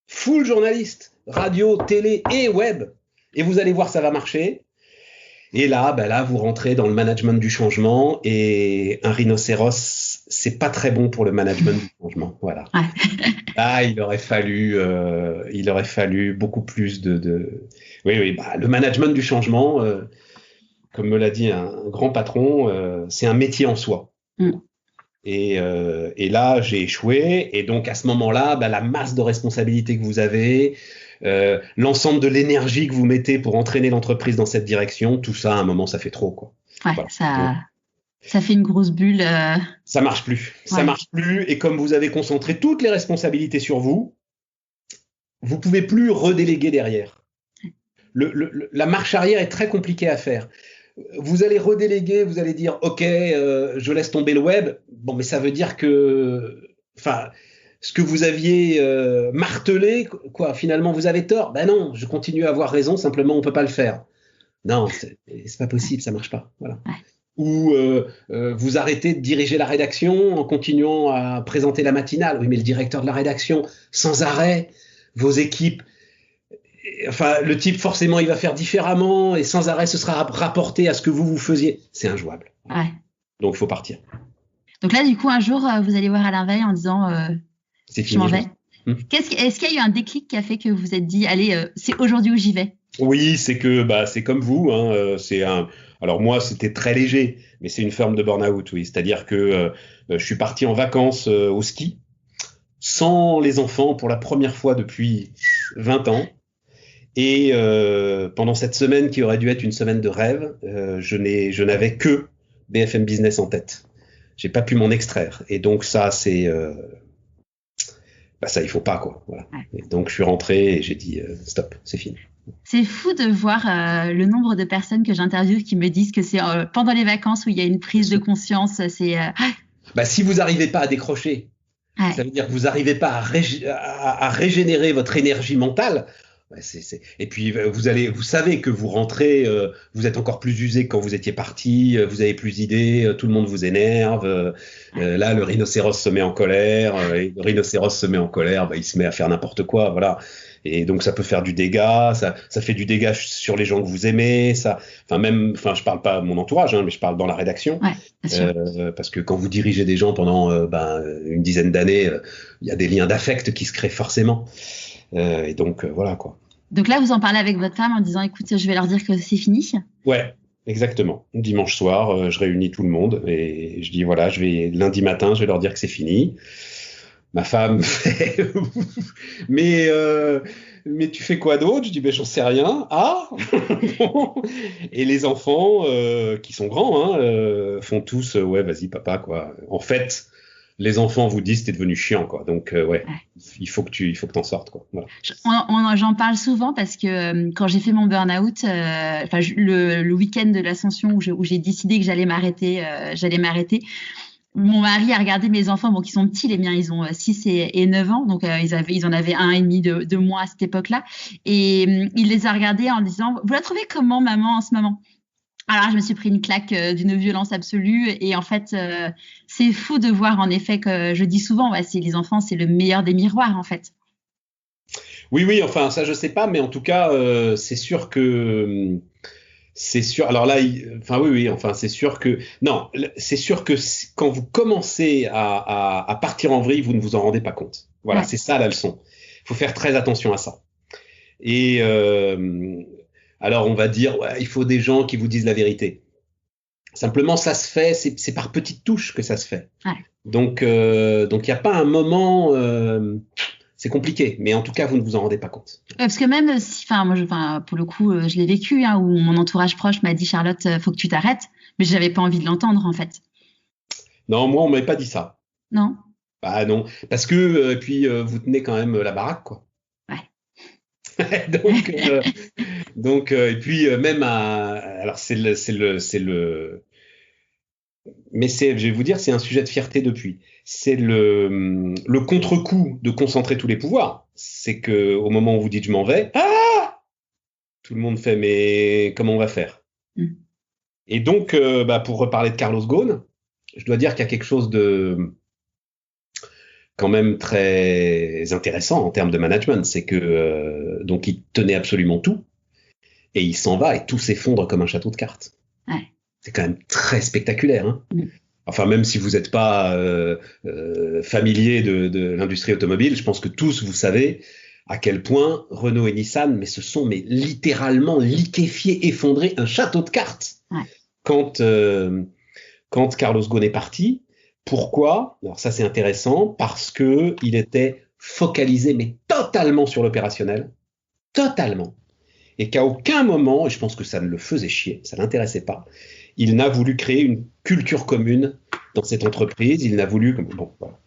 full journaliste, radio, télé et web, et vous allez voir, ça va marcher. Et là, vous rentrez dans le management du changement, et un rhinocéros, c'est pas très bon pour le management du changement. Voilà. Ouais. Là, il aurait fallu beaucoup plus Oui, le management du changement, comme me l'a dit un grand patron, c'est un métier en soi. Et là, j'ai échoué. Et donc, à ce moment-là, la masse de responsabilités que vous avez, l'ensemble de l'énergie que vous mettez pour entraîner l'entreprise dans cette direction, tout ça, à un moment, ça fait trop, quoi. Ouais, voilà. Ça fait une grosse bulle. Ça marche plus. Ouais. Ça marche plus. Et comme vous avez concentré toutes les responsabilités sur vous, vous pouvez plus redéléguer derrière. La marche arrière est très compliquée à faire. Vous allez redéléguer, vous allez dire, OK, je laisse tomber le web. Bon, mais ça veut dire que, ce que vous aviez martelé, finalement, vous avez tort. Non, je continue à avoir raison, simplement, on peut pas le faire. Non, c'est pas possible, ça marche pas. Voilà. Ouais. Ou vous arrêtez de diriger la rédaction en continuant à présenter la matinale. Oui, mais le directeur de la rédaction, sans arrêt, vos équipes, le type, forcément, il va faire différemment et sans arrêt, ce sera rapporté à ce que vous faisiez. C'est injouable. Ouais. Donc, il faut partir. Donc là, du coup, un jour, vous allez voir Alain Veil en disant c'est fini. Je m'en vais. Est-ce qu'il y a eu un déclic qui a fait que vous vous êtes dit, allez, c'est aujourd'hui où j'y vais? Oui, c'est que c'est comme vous. Alors moi, c'était très léger, mais c'est une forme de burn-out, oui. C'est-à-dire que je suis parti en vacances au ski, sans les enfants, pour la première fois depuis 20 ans. Et pendant cette semaine qui aurait dû être une semaine de rêve, je n'avais que BFM Business en tête. J'ai pas pu m'en extraire. Et donc ça, c'est... ça, il faut pas, quoi. Voilà. Ouais. Et donc je suis rentré et j'ai dit stop, c'est fini. C'est fou de voir le nombre de personnes que j'interviewe qui me disent que c'est pendant les vacances où il y a une prise de conscience. Si vous n'arrivez pas à décrocher, ça veut dire que vous n'arrivez pas à régénérer votre énergie mentale. Et puis vous savez que vous rentrez, vous êtes encore plus usé que quand vous étiez parti, vous avez plus d'idées, tout le monde vous énerve. Là, le rhinocéros se met en colère, et le rhinocéros se met en colère, il se met à faire n'importe quoi, voilà. Et donc ça peut faire du dégât, ça fait du dégât sur les gens que vous aimez, je parle pas de mon entourage, mais je parle dans la rédaction, parce que quand vous dirigez des gens pendant une dizaine d'années, il y a des liens d'affect qui se créent forcément, et donc voilà, quoi. Donc là, vous en parlez avec votre femme en disant, écoute, je vais leur dire que c'est fini. Ouais, exactement. Dimanche soir, je réunis tout le monde et je dis, voilà, lundi matin, je vais leur dire que c'est fini. Ma femme, mais mais tu fais quoi d'autre? Je dis, ben, j'en sais rien. Ah! Bon. Et les enfants, qui sont grands, hein, font tous, ouais, vas-y, papa, quoi. En fait, les enfants vous disent, t'es devenu chiant, quoi. Donc, ouais, Ouais. il faut que t'en sortes, quoi. Voilà. J'en parle souvent parce que quand j'ai fait mon burn-out, le week-end de l'ascension où j'ai décidé que j'allais m'arrêter, mon mari a regardé mes enfants, bon, qui sont petits, les miens, ils ont 6 et 9 ans, donc ils en avaient un et demi de moins à cette époque-là. Et il les a regardés en disant, vous la trouvez comment, maman, en ce moment? Alors, je me suis pris une claque d'une violence absolue. Et en fait, c'est fou de voir, en effet, que je dis souvent, ouais, c'est les enfants, c'est le meilleur des miroirs, en fait. Oui, oui, enfin, ça, je sais pas, mais en tout cas, c'est sûr que. C'est sûr. Alors là, enfin oui, oui. Enfin, c'est sûr que non. C'est sûr que quand vous commencez à partir en vrille, vous ne vous en rendez pas compte. Voilà, Ouais. c'est ça la leçon. Il faut faire très attention à ça. Et alors, on va dire, ouais, il faut des gens qui vous disent la vérité. Simplement, ça se fait. C'est par petites touches que ça se fait. Ouais. Donc, il n'y a pas un moment. C'est compliqué, mais en tout cas, vous ne vous en rendez pas compte. Parce que même si, pour le coup, je l'ai vécu, hein, où mon entourage proche m'a dit, Charlotte, faut que tu t'arrêtes, mais j'avais pas envie de l'entendre, en fait. Non, moi, on m'avait pas dit ça. Non? Bah non, parce que puis vous tenez quand même la baraque, quoi. Ouais. donc, et puis même alors mais je vais vous dire, c'est un sujet de fierté depuis. C'est le contre-coup de concentrer tous les pouvoirs. C'est que au moment où vous dites je m'en vais, tout le monde fait mais comment on va faire? Mm. Et donc, pour reparler de Carlos Ghosn, je dois dire qu'il y a quelque chose de quand même très intéressant en termes de management, c'est que donc il tenait absolument tout et il s'en va et tout s'effondre comme un château de cartes. Ouais. C'est quand même très spectaculaire, hein. Mm. Enfin, même si vous n'êtes pas familier de l'industrie automobile, je pense que tous vous savez à quel point Renault et Nissan, mais se sont littéralement liquéfiés, effondrés, un château de cartes. Ouais. Quand Carlos Ghosn est parti. Pourquoi? Alors ça c'est intéressant parce que il était focalisé mais totalement sur l'opérationnel, totalement, et qu'à aucun moment, et je pense que ça ne le faisait chier, ça l'intéressait pas, il n'a voulu créer une culture commune dans cette entreprise. Il n'a voulu bon, voilà.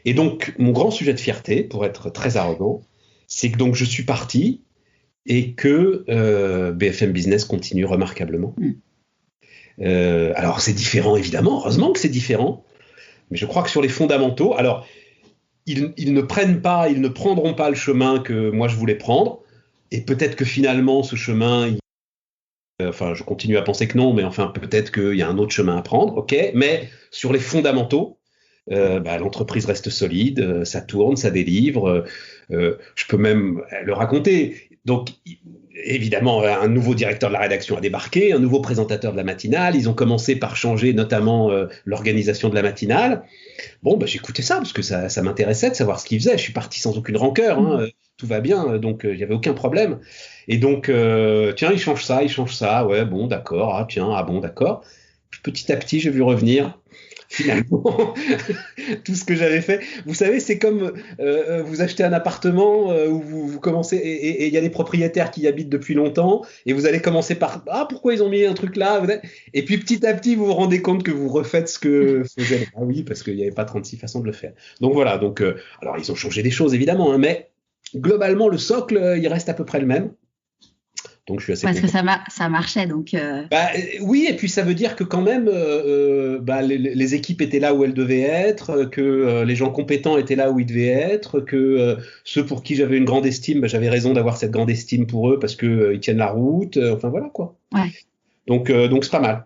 Et donc mon grand sujet de fierté, pour être très arrogant, c'est que donc je suis parti et que BFM Business continue remarquablement. Alors c'est différent évidemment, heureusement que c'est différent, mais je crois que sur les fondamentaux, alors ils ne prendront pas le chemin que moi je voulais prendre, et peut-être que finalement ce chemin, enfin je continue à penser que non, mais enfin peut-être qu'il y a un autre chemin à prendre, ok, mais sur les fondamentaux, l'entreprise reste solide, ça tourne, ça délivre, je peux même le raconter. Donc évidemment, un nouveau directeur de la rédaction a débarqué, un nouveau présentateur de la matinale. Ils ont commencé par changer notamment l'organisation de la matinale. Bon, j'écoutais ça parce que ça m'intéressait de savoir ce qu'ils faisaient. Je suis parti sans aucune rancœur, hein, tout va bien, donc il n'y avait aucun problème. Et donc, tiens, ils changent ça, ouais, bon, d'accord, bon, d'accord. Puis petit à petit, j'ai vu revenir finalement tout ce que j'avais fait. Vous savez, c'est comme vous achetez un appartement où vous commencez et il y a des propriétaires qui y habitent depuis longtemps et vous allez commencer par pourquoi ils ont mis un truc là, et puis petit à petit vous vous rendez compte que vous refaites ce que faisaient. Ah oui, parce qu'il n'y avait pas 36 façons de le faire. Donc voilà, alors ils ont changé des choses évidemment, hein, mais globalement le socle il reste à peu près le même. Donc je suis assez parce que ça marchait, donc. Oui, et puis ça veut dire que quand même, les équipes étaient là où elles devaient être, que les gens compétents étaient là où ils devaient être, que ceux pour qui j'avais une grande estime, j'avais raison d'avoir cette grande estime pour eux parce que ils tiennent la route. Enfin voilà quoi. Ouais. Donc c'est pas mal.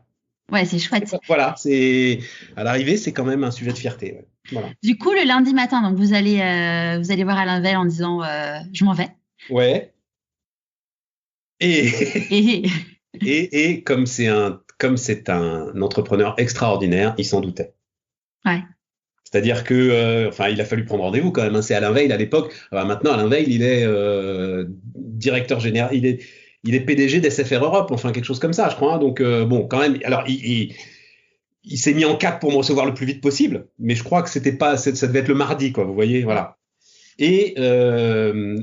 Ouais, c'est chouette. Voilà, c'est à l'arrivée, c'est quand même un sujet de fierté. Ouais. Voilà. Du coup, le lundi matin, donc vous allez voir Alain Veil en disant je m'en vais. Ouais. Et comme c'est un entrepreneur extraordinaire, il s'en doutait. Ouais. C'est-à-dire que, il a fallu prendre rendez-vous quand même. Hein. C'est Alain Veil à l'époque. Maintenant, Alain Veil, il est directeur général. Il est PDG d'SFR Europe. Enfin, quelque chose comme ça, je crois. Hein. Donc, quand même. Alors, il s'est mis en cap pour me recevoir le plus vite possible. Mais je crois que ça devait être le mardi, quoi. Vous voyez, voilà. Et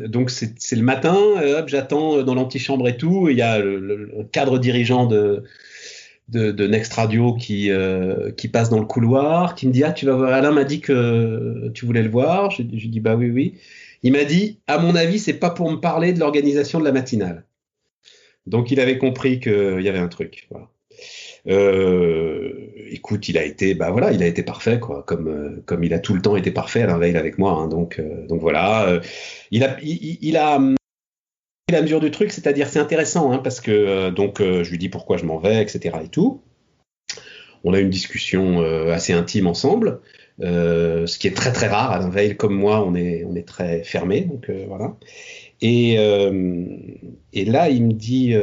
donc c'est le matin, hop, j'attends dans l'antichambre et tout. Il y a le cadre dirigeant de Next Radio qui passe dans le couloir, qui me dit tu vas voir, Alain m'a dit que tu voulais le voir. J'ai dit bah oui. Il m'a dit à mon avis c'est pas pour me parler de l'organisation de la matinale. Donc il avait compris qu'il y avait un truc. Voilà. Écoute, il a été parfait quoi, comme il a tout le temps été parfait Alain Veil avec moi. Hein, donc voilà, il a la mesure du truc, c'est-à-dire c'est intéressant hein, parce que je lui dis pourquoi je m'en vais, etc. et tout. On a une discussion assez intime ensemble, ce qui est très très rare. Alain Veil comme moi, on est très fermé, donc voilà. Et là, il me dit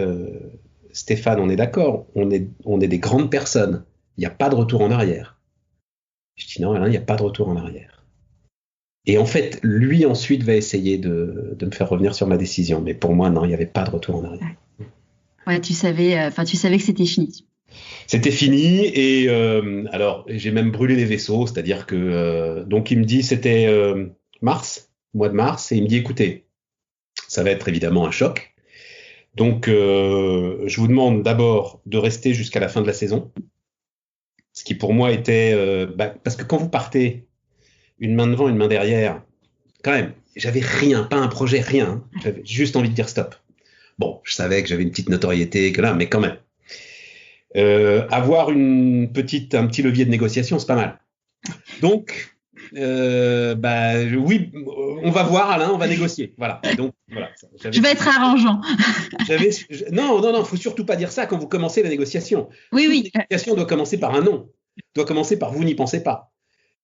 Stéphane, on est d'accord, on est des grandes personnes. Il n'y a pas de retour en arrière. Je dis non, Alain, il n'y a pas de retour en arrière. Et en fait, lui ensuite va essayer de me faire revenir sur ma décision. Mais pour moi, non, il n'y avait pas de retour en arrière. Ouais, tu savais que c'était fini. C'était fini et alors j'ai même brûlé les vaisseaux, c'est-à-dire que donc il me dit c'était mois de mars, et il me dit écoutez, ça va être évidemment un choc. Donc je vous demande d'abord de rester jusqu'à la fin de la saison, ce qui pour moi était parce que quand vous partez une main devant, une main derrière, quand même, j'avais rien, pas un projet, rien. Hein. J'avais juste envie de dire stop. Bon, je savais que j'avais une petite notoriété, que là, mais quand même. Avoir un petit levier de négociation, c'est pas mal. Donc, oui, on va voir, Alain, on va négocier. Voilà. Donc, voilà. Je vais être arrangeant. Non, faut surtout pas dire ça quand vous commencez la négociation. Oui. La négociation doit commencer par un non. Doit commencer par vous n'y pensez pas.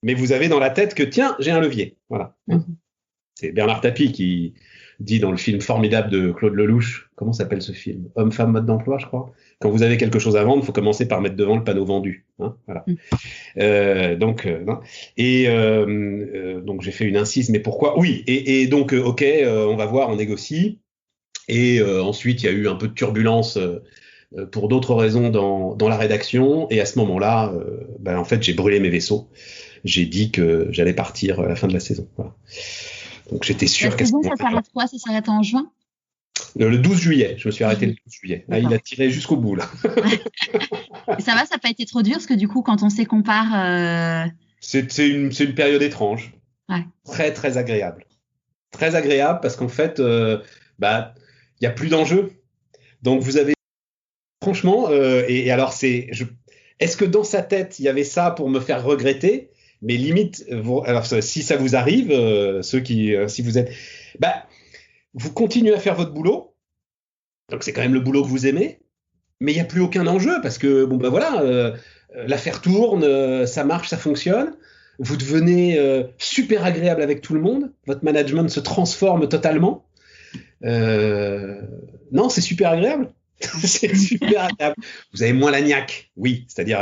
Mais vous avez dans la tête que tiens, j'ai un levier. Voilà. C'est Bernard Tapie qui dit dans le film formidable de Claude Lelouch, comment s'appelle ce film ? Homme, femme, mode d'emploi, je crois. Quand vous avez quelque chose à vendre, il faut commencer par mettre devant le panneau vendu. Hein, voilà. Non. Et donc j'ai fait une incise, mais pourquoi ? Oui. Et donc ok, on va voir, on négocie. Et ensuite il y a eu un peu de turbulence pour d'autres raisons dans la rédaction. Et à ce moment-là, en fait j'ai brûlé mes vaisseaux. J'ai dit que j'allais partir à la fin de la saison. Voilà. Donc j'étais sûr qu'à ce moment-là. Ça s'arrête quoi ? Ça s'arrête en juin ? Le 12 juillet. Je me suis arrêté le 12 juillet. Là, il a tiré jusqu'au bout. Là. Et ça va, ça n'a pas été trop dur parce que du coup, quand on s'est compare. C'est une période étrange. Ouais. Très, très agréable. Très agréable parce qu'en fait, il n'y a plus d'enjeu. Donc vous avez. Franchement, et alors est-ce que dans sa tête, il y avait ça pour me faire regretter ? Mais limite, alors si ça vous arrive, si vous êtes, vous continuez à faire votre boulot, donc c'est quand même le boulot que vous aimez, mais il n'y a plus aucun enjeu parce que l'affaire tourne, ça marche, ça fonctionne, vous devenez super agréable avec tout le monde, votre management se transforme totalement. Non, c'est super agréable. C'est super agréable. Vous avez moins la niaque, oui, c'est-à-dire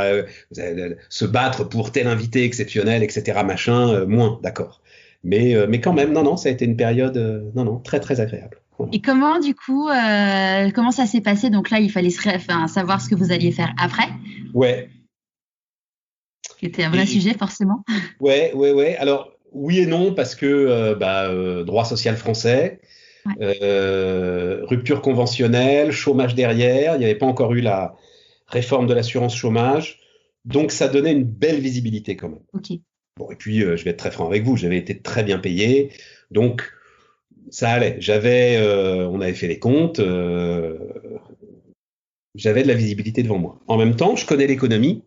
vous allez se battre pour tel invité exceptionnel, etc. Machin, moins, d'accord. Mais quand même, non, ça a été une période, très très agréable. Et comment du coup, comment ça s'est passé ? Donc là, il fallait savoir ce que vous alliez faire après. Ouais. C'était un vrai sujet, forcément. Ouais. Alors oui et non parce que droit social français. Rupture conventionnelle, chômage derrière, il n'y avait pas encore eu la réforme de l'assurance chômage, donc ça donnait une belle visibilité quand même. Okay. Bon, et puis je vais être très franc avec vous, j'avais été très bien payé, donc ça allait. On avait fait les comptes, j'avais de la visibilité devant moi. En même temps, je connais l'économie.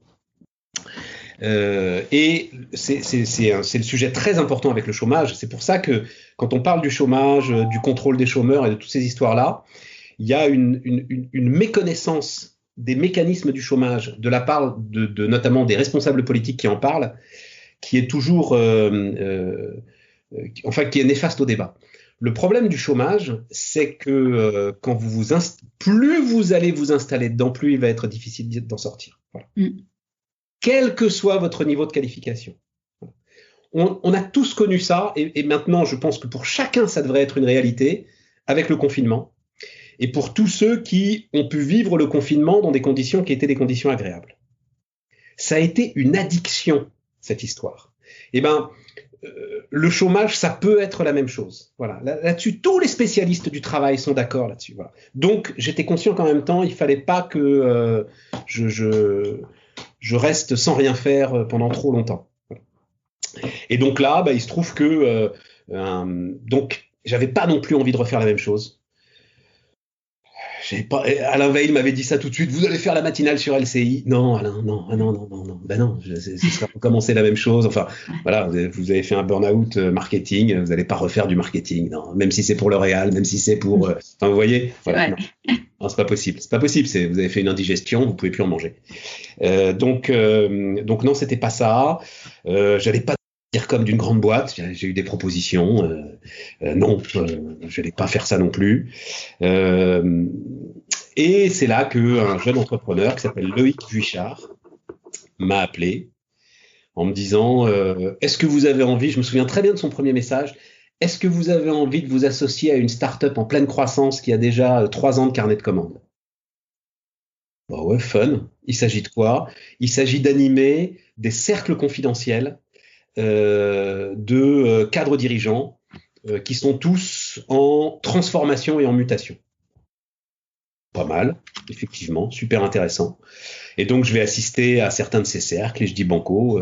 Et c'est le sujet très important avec le chômage. C'est pour ça que quand on parle du chômage, du contrôle des chômeurs et de toutes ces histoires-là, il y a une méconnaissance des mécanismes du chômage de la part de notamment des responsables politiques qui en parlent, qui est toujours, qui est néfaste au débat. Le problème du chômage, c'est que quand plus vous allez vous installer dedans, plus il va être difficile d'en sortir. Voilà. Quel que soit votre niveau de qualification. On a tous connu ça, et maintenant, je pense que pour chacun, ça devrait être une réalité, avec le confinement, et pour tous ceux qui ont pu vivre le confinement dans des conditions qui étaient des conditions agréables. Ça a été une addiction, cette histoire. le chômage, ça peut être la même chose. Voilà. Là-dessus, tous les spécialistes du travail sont d'accord là-dessus. Voilà. Donc, j'étais conscient qu'en même temps, il fallait pas que je reste sans rien faire pendant trop longtemps. Voilà. Et donc là, il se trouve que donc j'avais pas non plus envie de refaire la même chose. Alain Veil m'avait dit ça tout de suite. Vous allez faire la matinale sur LCI. Non, Alain, non. Ben non, ce sera recommencer la même chose. Enfin, voilà, vous avez fait un burn-out marketing. Vous n'allez pas refaire du marketing. Non, même si c'est pour L'Oréal, même si c'est pour. Enfin, vous voyez. Voilà, non, c'est pas possible. C'est pas possible. Vous avez fait une indigestion. Vous pouvez plus en manger. Donc non, c'était pas ça. J'allais pas dire comme d'une grande boîte, j'ai eu des propositions, non, je n'allais pas faire ça non plus. Et c'est là qu'un jeune entrepreneur qui s'appelle Loïc Vuichard m'a appelé en me disant est-ce que vous avez envie, je me souviens très bien de son premier message, est-ce que vous avez envie de vous associer à une start-up en pleine croissance qui a déjà 3 ans de carnet de commandes? Bah ouais, fun. Il s'agit de quoi? Il s'agit d'animer des cercles confidentiels de cadres dirigeants qui sont tous en transformation et en mutation. Pas mal, effectivement, super intéressant. Et donc, je vais assister à certains de ces cercles et je dis banco,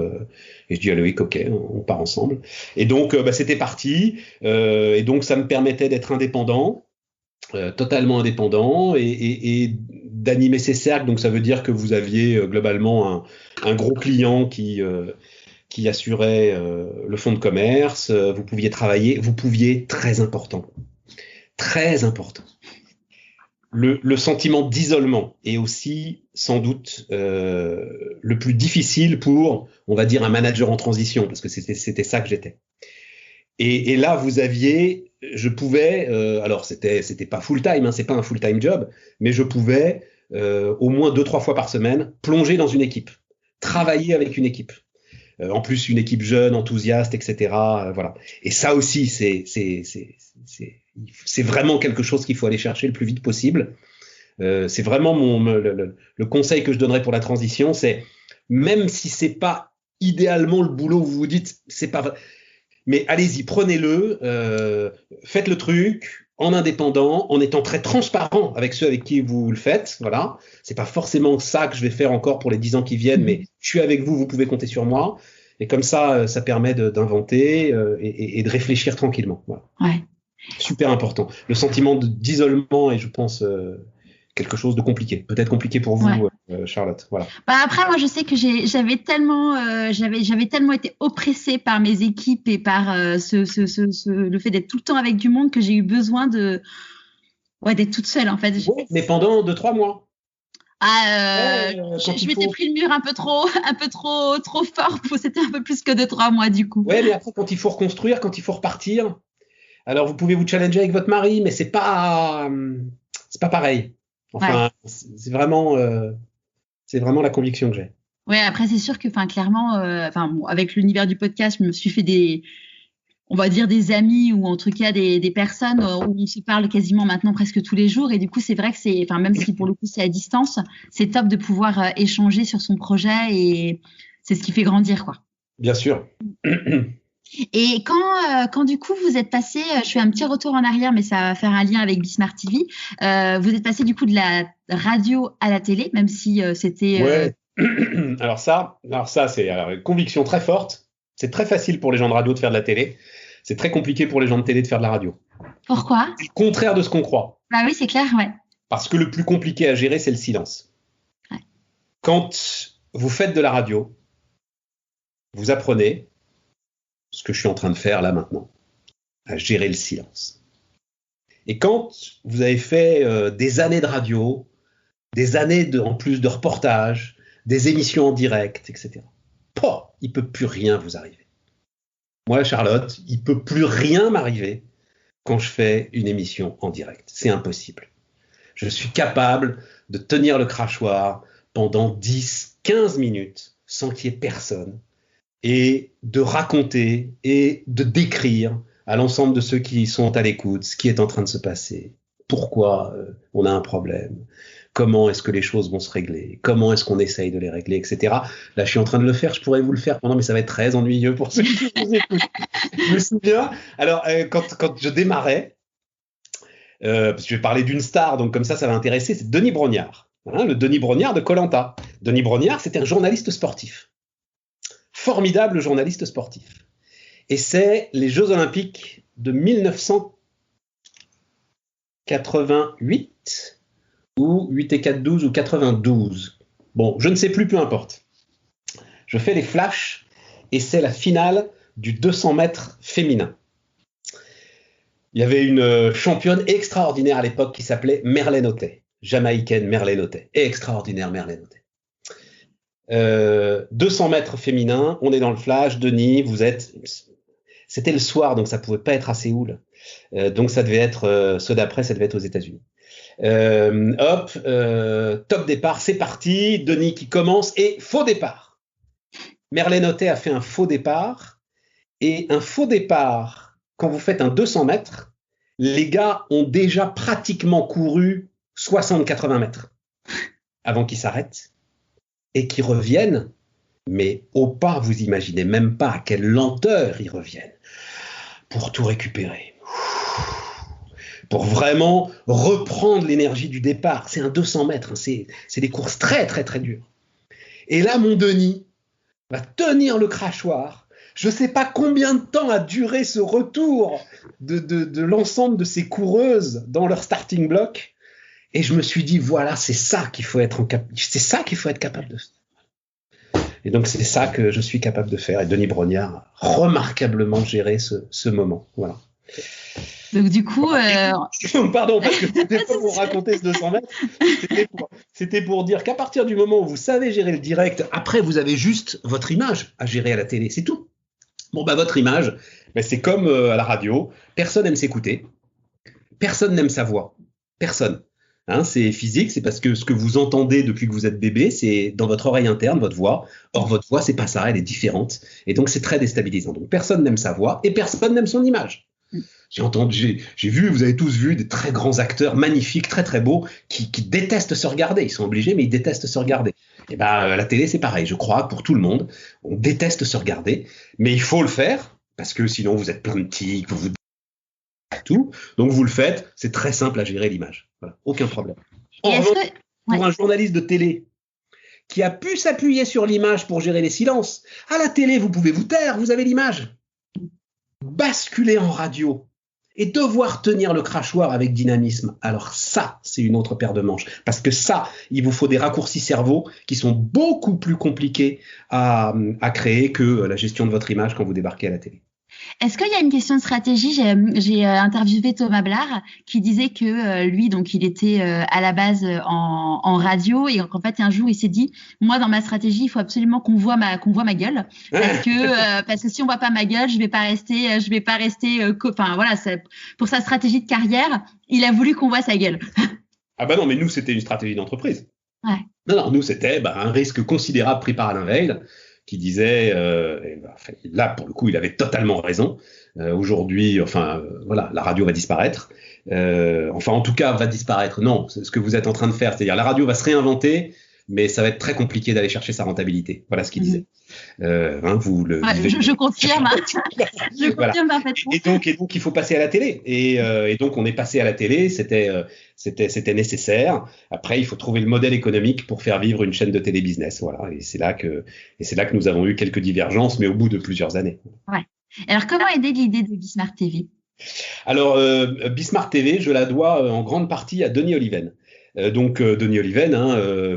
et je dis à Loïc, ok, on part ensemble. Et donc, c'était parti. Et donc, ça me permettait d'être indépendant, totalement indépendant, et d'animer ces cercles. Donc, ça veut dire que vous aviez globalement un gros client qui assurait le fonds de commerce, vous pouviez travailler, très important, le sentiment d'isolement est aussi sans doute le plus difficile pour, on va dire, un manager en transition, parce que c'était ça que j'étais. Et là, je pouvais, alors c'était pas full time, hein, c'est pas un full time job, mais je pouvais au moins 2-3 fois par semaine plonger dans une équipe, travailler avec une équipe. En plus, une équipe jeune, enthousiaste, etc. Voilà. Et ça aussi, c'est vraiment quelque chose qu'il faut aller chercher le plus vite possible. C'est vraiment le conseil que je donnerais pour la transition, c'est même si c'est pas idéalement le boulot où vous vous dites, c'est pas, mais allez-y, prenez-le, faites le truc en indépendant, en étant très transparent avec ceux avec qui vous le faites. Voilà. C'est pas forcément ça que je vais faire encore pour les 10 ans qui viennent, mais je suis avec vous, vous pouvez compter sur moi. Et comme ça, ça permet d'inventer et de réfléchir tranquillement. Voilà. Ouais. Super important. Le sentiment d'isolement est, je pense, quelque chose de compliqué. Peut-être compliqué pour vous, Charlotte. Voilà. Après, moi, je sais que j'avais tellement été oppressée par mes équipes et par le fait d'être tout le temps avec du monde que j'ai eu besoin d'être toute seule, en fait. Oui, mais pendant 2-3 mois. Je m'étais pris le mur un peu trop fort. C'était un peu plus que 2-3 mois, du coup. Ouais, mais après, quand il faut reconstruire, quand il faut repartir, alors vous pouvez vous challenger avec votre mari, mais c'est pas pareil. Enfin, c'est vraiment la conviction que j'ai. Ouais, après, c'est sûr que, clairement, avec l'univers du podcast, je me suis fait des amis ou en tout cas des personnes où on se parle quasiment maintenant presque tous les jours. Et du coup, c'est vrai que même si pour le coup c'est à distance, c'est top de pouvoir échanger sur son projet et c'est ce qui fait grandir, quoi. Bien sûr. Et quand du coup vous êtes passé, je fais un petit retour en arrière, mais ça va faire un lien avec Bismart TV. Vous êtes passé du coup de la radio à la télé, même si c'était. Ouais. Alors ça, c'est une conviction très forte. C'est très facile pour les gens de radio de faire de la télé. C'est très compliqué pour les gens de télé de faire de la radio. Pourquoi? C'est le contraire de ce qu'on croit. Bah oui, c'est clair, ouais. Parce que le plus compliqué à gérer, c'est le silence. Ouais. Quand vous faites de la radio, vous apprenez ce que je suis en train de faire là maintenant, à gérer le silence. Et quand vous avez fait des années de radio, des années en plus de reportages, des émissions en direct, etc., il ne peut plus rien vous arriver. Moi, Charlotte, il ne peut plus rien m'arriver quand je fais une émission en direct. C'est impossible. Je suis capable de tenir le crachoir pendant 10-15 minutes sans qu'il y ait personne et de raconter et de décrire à l'ensemble de ceux qui sont à l'écoute ce qui est en train de se passer, pourquoi on a un problème, comment est-ce que les choses vont se régler, comment est-ce qu'on essaye de les régler, etc. Là, je suis en train de le faire, je pourrais vous le faire pendant, mais ça va être très ennuyeux pour ceux qui vous écoutent. Je me souviens, alors, quand je démarrais, parce que je vais parler d'une star, donc comme ça va intéresser, c'est Denis Brognard, le Denis Brognard de Koh-Lanta. Denis Brognard, c'était un journaliste sportif, formidable journaliste sportif. Et c'est les Jeux Olympiques de 1988, ou 8 et 4, 12, ou 92. Bon, je ne sais plus, peu importe. Je fais les flashs, et c'est la finale du 200 mètres féminin. Il y avait une championne extraordinaire à l'époque qui s'appelait Merlene Ottey, jamaïcaine Merlene Ottey, extraordinaire Merlene Ottey. 200 mètres féminin, on est dans le flash, Denis, c'était le soir, donc ça pouvait pas être à Séoul, donc ça devait être, ceux d'après, ça devait être aux États-Unis. Top départ, c'est parti, Denis qui commence, et faux départ. Merlene Ottey a fait un faux départ, et un faux départ, quand vous faites un 200 mètres, les gars ont déjà pratiquement couru 60-80 mètres avant qu'ils s'arrêtent et qu'ils reviennent, mais au pas, vous imaginez même pas à quelle lenteur ils reviennent pour tout récupérer, pour vraiment reprendre l'énergie du départ. C'est un 200 mètres, c'est des courses très très très dures. Et là, mon Denis va tenir le crachoir. Je ne sais pas combien de temps a duré ce retour de l'ensemble de ces coureuses dans leur starting block. Et je me suis dit, voilà, c'est ça qu'il faut être capable de faire. Et donc, c'est ça que je suis capable de faire. Et Denis Brognard a remarquablement géré ce moment. Voilà. Donc, du coup... Pardon, parce que c'était pas pour raconter ce 200 mètres. C'était pour dire qu'à partir du moment où vous savez gérer le direct, après, vous avez juste votre image à gérer à la télé. C'est tout. Bon, votre image, c'est comme à la radio. Personne n'aime s'écouter. Personne n'aime sa voix. Personne. C'est physique, c'est parce que ce que vous entendez depuis que vous êtes bébé, c'est dans votre oreille interne, votre voix. Or, votre voix, c'est pas ça, elle est différente. Et donc, c'est très déstabilisant. Donc, personne n'aime sa voix et personne n'aime son image. J'ai vu, vous avez tous vu des très grands acteurs magnifiques, très très beaux, qui détestent se regarder. Ils sont obligés, mais ils détestent se regarder. Et la télé, c'est pareil, je crois, pour tout le monde. On déteste se regarder, mais il faut le faire, parce que sinon vous êtes plein de tics, vous tout. Donc vous le faites, c'est très simple à gérer l'image. Voilà, aucun problème. Pour un journaliste de télé qui a pu s'appuyer sur l'image pour gérer les silences, à la télé, vous pouvez vous taire, vous avez l'image. Basculer en radio et devoir tenir le crachoir avec dynamisme, alors ça, c'est une autre paire de manches. Parce que ça, il vous faut des raccourcis cerveau qui sont beaucoup plus compliqués à créer que la gestion de votre image quand vous débarquez à la télé. Est-ce qu'il y a une question de stratégie? J'ai interviewé Thomas Blard qui disait que lui, donc il était à la base en radio et qu'en fait un jour il s'est dit, moi dans ma stratégie il faut absolument qu'on voit ma gueule parce que si on voit pas ma gueule je vais pas rester enfin voilà, pour sa stratégie de carrière il a voulu qu'on voit sa gueule. Ah non, mais nous c'était une stratégie d'entreprise. Ouais. Non, nous c'était un risque considérable pris par Alain Veil, qui disait, là pour le coup il avait totalement raison, aujourd'hui, la radio va disparaître, en tout cas va disparaître, non, c'est ce que vous êtes en train de faire, c'est-à-dire la radio va se réinventer, mais ça va être très compliqué d'aller chercher sa rentabilité, voilà ce qu'il disait. Je confirme, je confirme parfaitement. Et donc il faut passer à la télé, et donc on est passé à la télé, c'était nécessaire. Après, il faut trouver le modèle économique pour faire vivre une chaîne de télé-business, voilà. Et c'est là que nous avons eu quelques divergences, mais au bout de plusieurs années. Ouais. Alors, comment est née l'idée de Bismart TV? Alors, Bismart TV, je la dois en grande partie à Denis Oliven. Denis Oliven,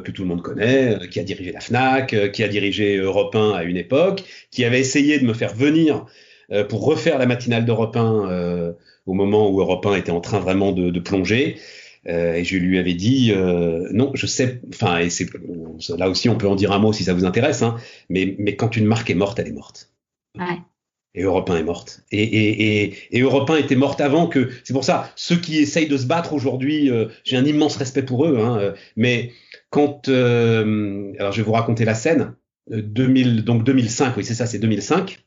que tout le monde connaît, qui a dirigé la Fnac, qui a dirigé Europe 1 à une époque, qui avait essayé de me faire venir pour refaire la matinale d'Europe 1 au moment où Europe 1 était en train vraiment de plonger. Et je lui avais dit non, je sais, et là aussi on peut en dire un mot si ça vous intéresse, mais quand une marque est morte, elle est morte. Ouais. Et Europe 1 est morte. Et Europe 1 était morte avant que... C'est pour ça, ceux qui essayent de se battre aujourd'hui, j'ai un immense respect pour eux, mais quand... alors je vais vous raconter la scène, 2005, oui c'est ça, c'est 2005.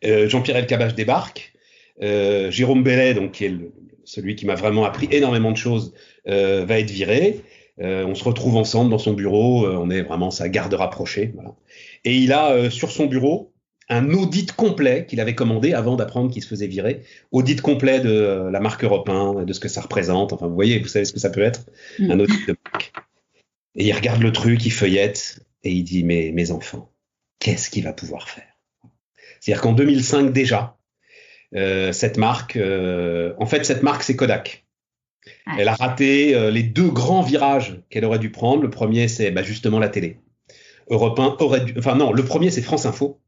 Jean-Pierre Elkabbach débarque, Jérôme Bellet, donc qui est celui qui m'a vraiment appris énormément de choses, va être viré. On se retrouve ensemble dans son bureau. On est vraiment sa garde rapprochée. Voilà. Et il a sur son bureau un audit complet qu'il avait commandé avant d'apprendre qu'il se faisait virer. Audit complet de la marque Europe 1, de ce que ça représente. Enfin, vous voyez, vous savez ce que ça peut être, un audit de marque. Et il regarde le truc, il feuillette, et il dit, mais mes enfants, qu'est-ce qu'il va pouvoir faire? C'est-à-dire qu'en 2005 déjà, cette marque, cette marque, c'est Kodak. Elle a raté les 2 grands virages qu'elle aurait dû prendre. Le premier, c'est justement la télé. Europe 1 aurait dû... Enfin non, le premier, c'est France Info.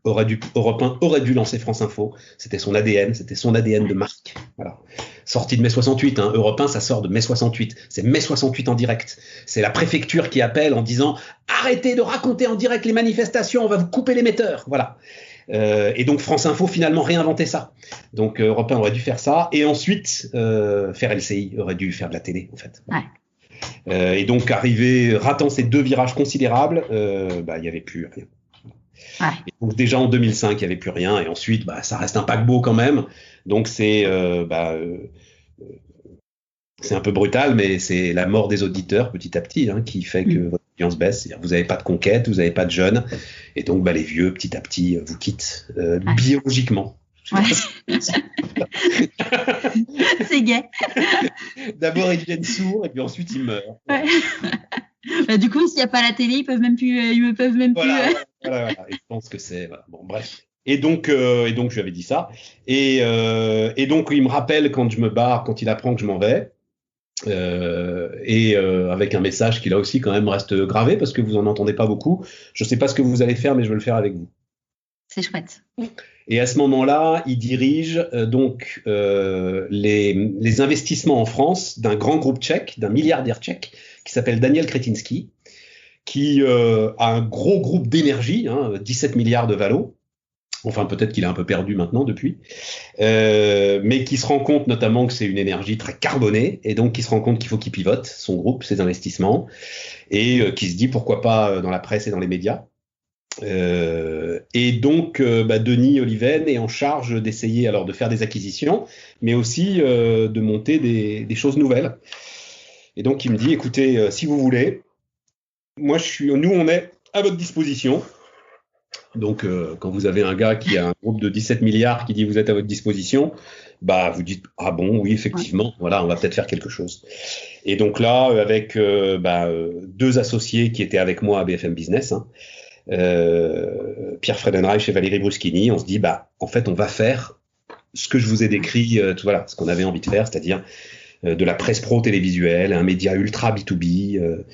Europe 1 aurait dû lancer France Info. C'était son ADN de marque. Voilà. Sorti de mai 68. Europe 1, ça sort de mai 68. C'est mai 68 en direct. C'est la préfecture qui appelle en disant « Arrêtez de raconter en direct les manifestations, on va vous couper l'émetteur. » Voilà. Et donc France Info finalement réinventait ça. Donc Europe 1 aurait dû faire ça. Et ensuite, faire LCI aurait dû faire de la télé, en fait. Ouais. Et donc, ratant ces 2 virages considérables, il n'y avait plus rien. Ouais. Et donc déjà en 2005, il n'y avait plus rien. Et ensuite, ça reste un paquebot quand même. Donc c'est un peu brutal, mais c'est la mort des auditeurs petit à petit qui fait que votre audience baisse. C'est-à-dire, vous n'avez pas de conquête, vous n'avez pas de jeunes. Et donc les vieux, petit à petit, vous quittent biologiquement. Ouais. C'est gai. D'abord, ils deviennent sourds et puis ensuite, ils meurent. Ouais. Du coup, s'il n'y a pas la télé, ils peuvent même plus. Voilà. Et je pense que c'est. Voilà. Bon, bref. Et donc, je lui avais dit ça. Et donc, il me rappelle quand je me barre, quand il apprend que je m'en vais. Avec un message qui là aussi quand même reste gravé parce que vous en entendez pas beaucoup. Je sais pas ce que vous allez faire, mais je veux le faire avec vous. C'est chouette. Et à ce moment-là, il dirige les investissements en France d'un grand groupe tchèque, d'un milliardaire tchèque qui s'appelle Daniel Kretinsky, qui a un gros groupe d'énergie, 17 milliards de valo. Enfin, peut-être qu'il a un peu perdu maintenant depuis, mais qui se rend compte notamment que c'est une énergie très carbonée, et donc qui se rend compte qu'il faut qu'il pivote son groupe, ses investissements, et qui se dit pourquoi pas dans la presse et dans les médias. Et donc, Denis Oliven est en charge d'essayer alors de faire des acquisitions, mais aussi de monter des choses nouvelles. Et donc, il me dit, écoutez, si vous voulez, nous, on est à votre disposition. Donc, quand vous avez un gars qui a un groupe de 17 milliards qui dit vous êtes à votre disposition, vous dites ah bon, oui, effectivement, voilà, on va peut-être faire quelque chose. Et donc là, avec 2 associés qui étaient avec moi à BFM Business, Pierre Fredenreich et Valérie Bruschini, on se dit en fait, on va faire ce que je vous ai décrit, ce qu'on avait envie de faire, c'est-à-dire de la presse pro télévisuelle, un média ultra B2B,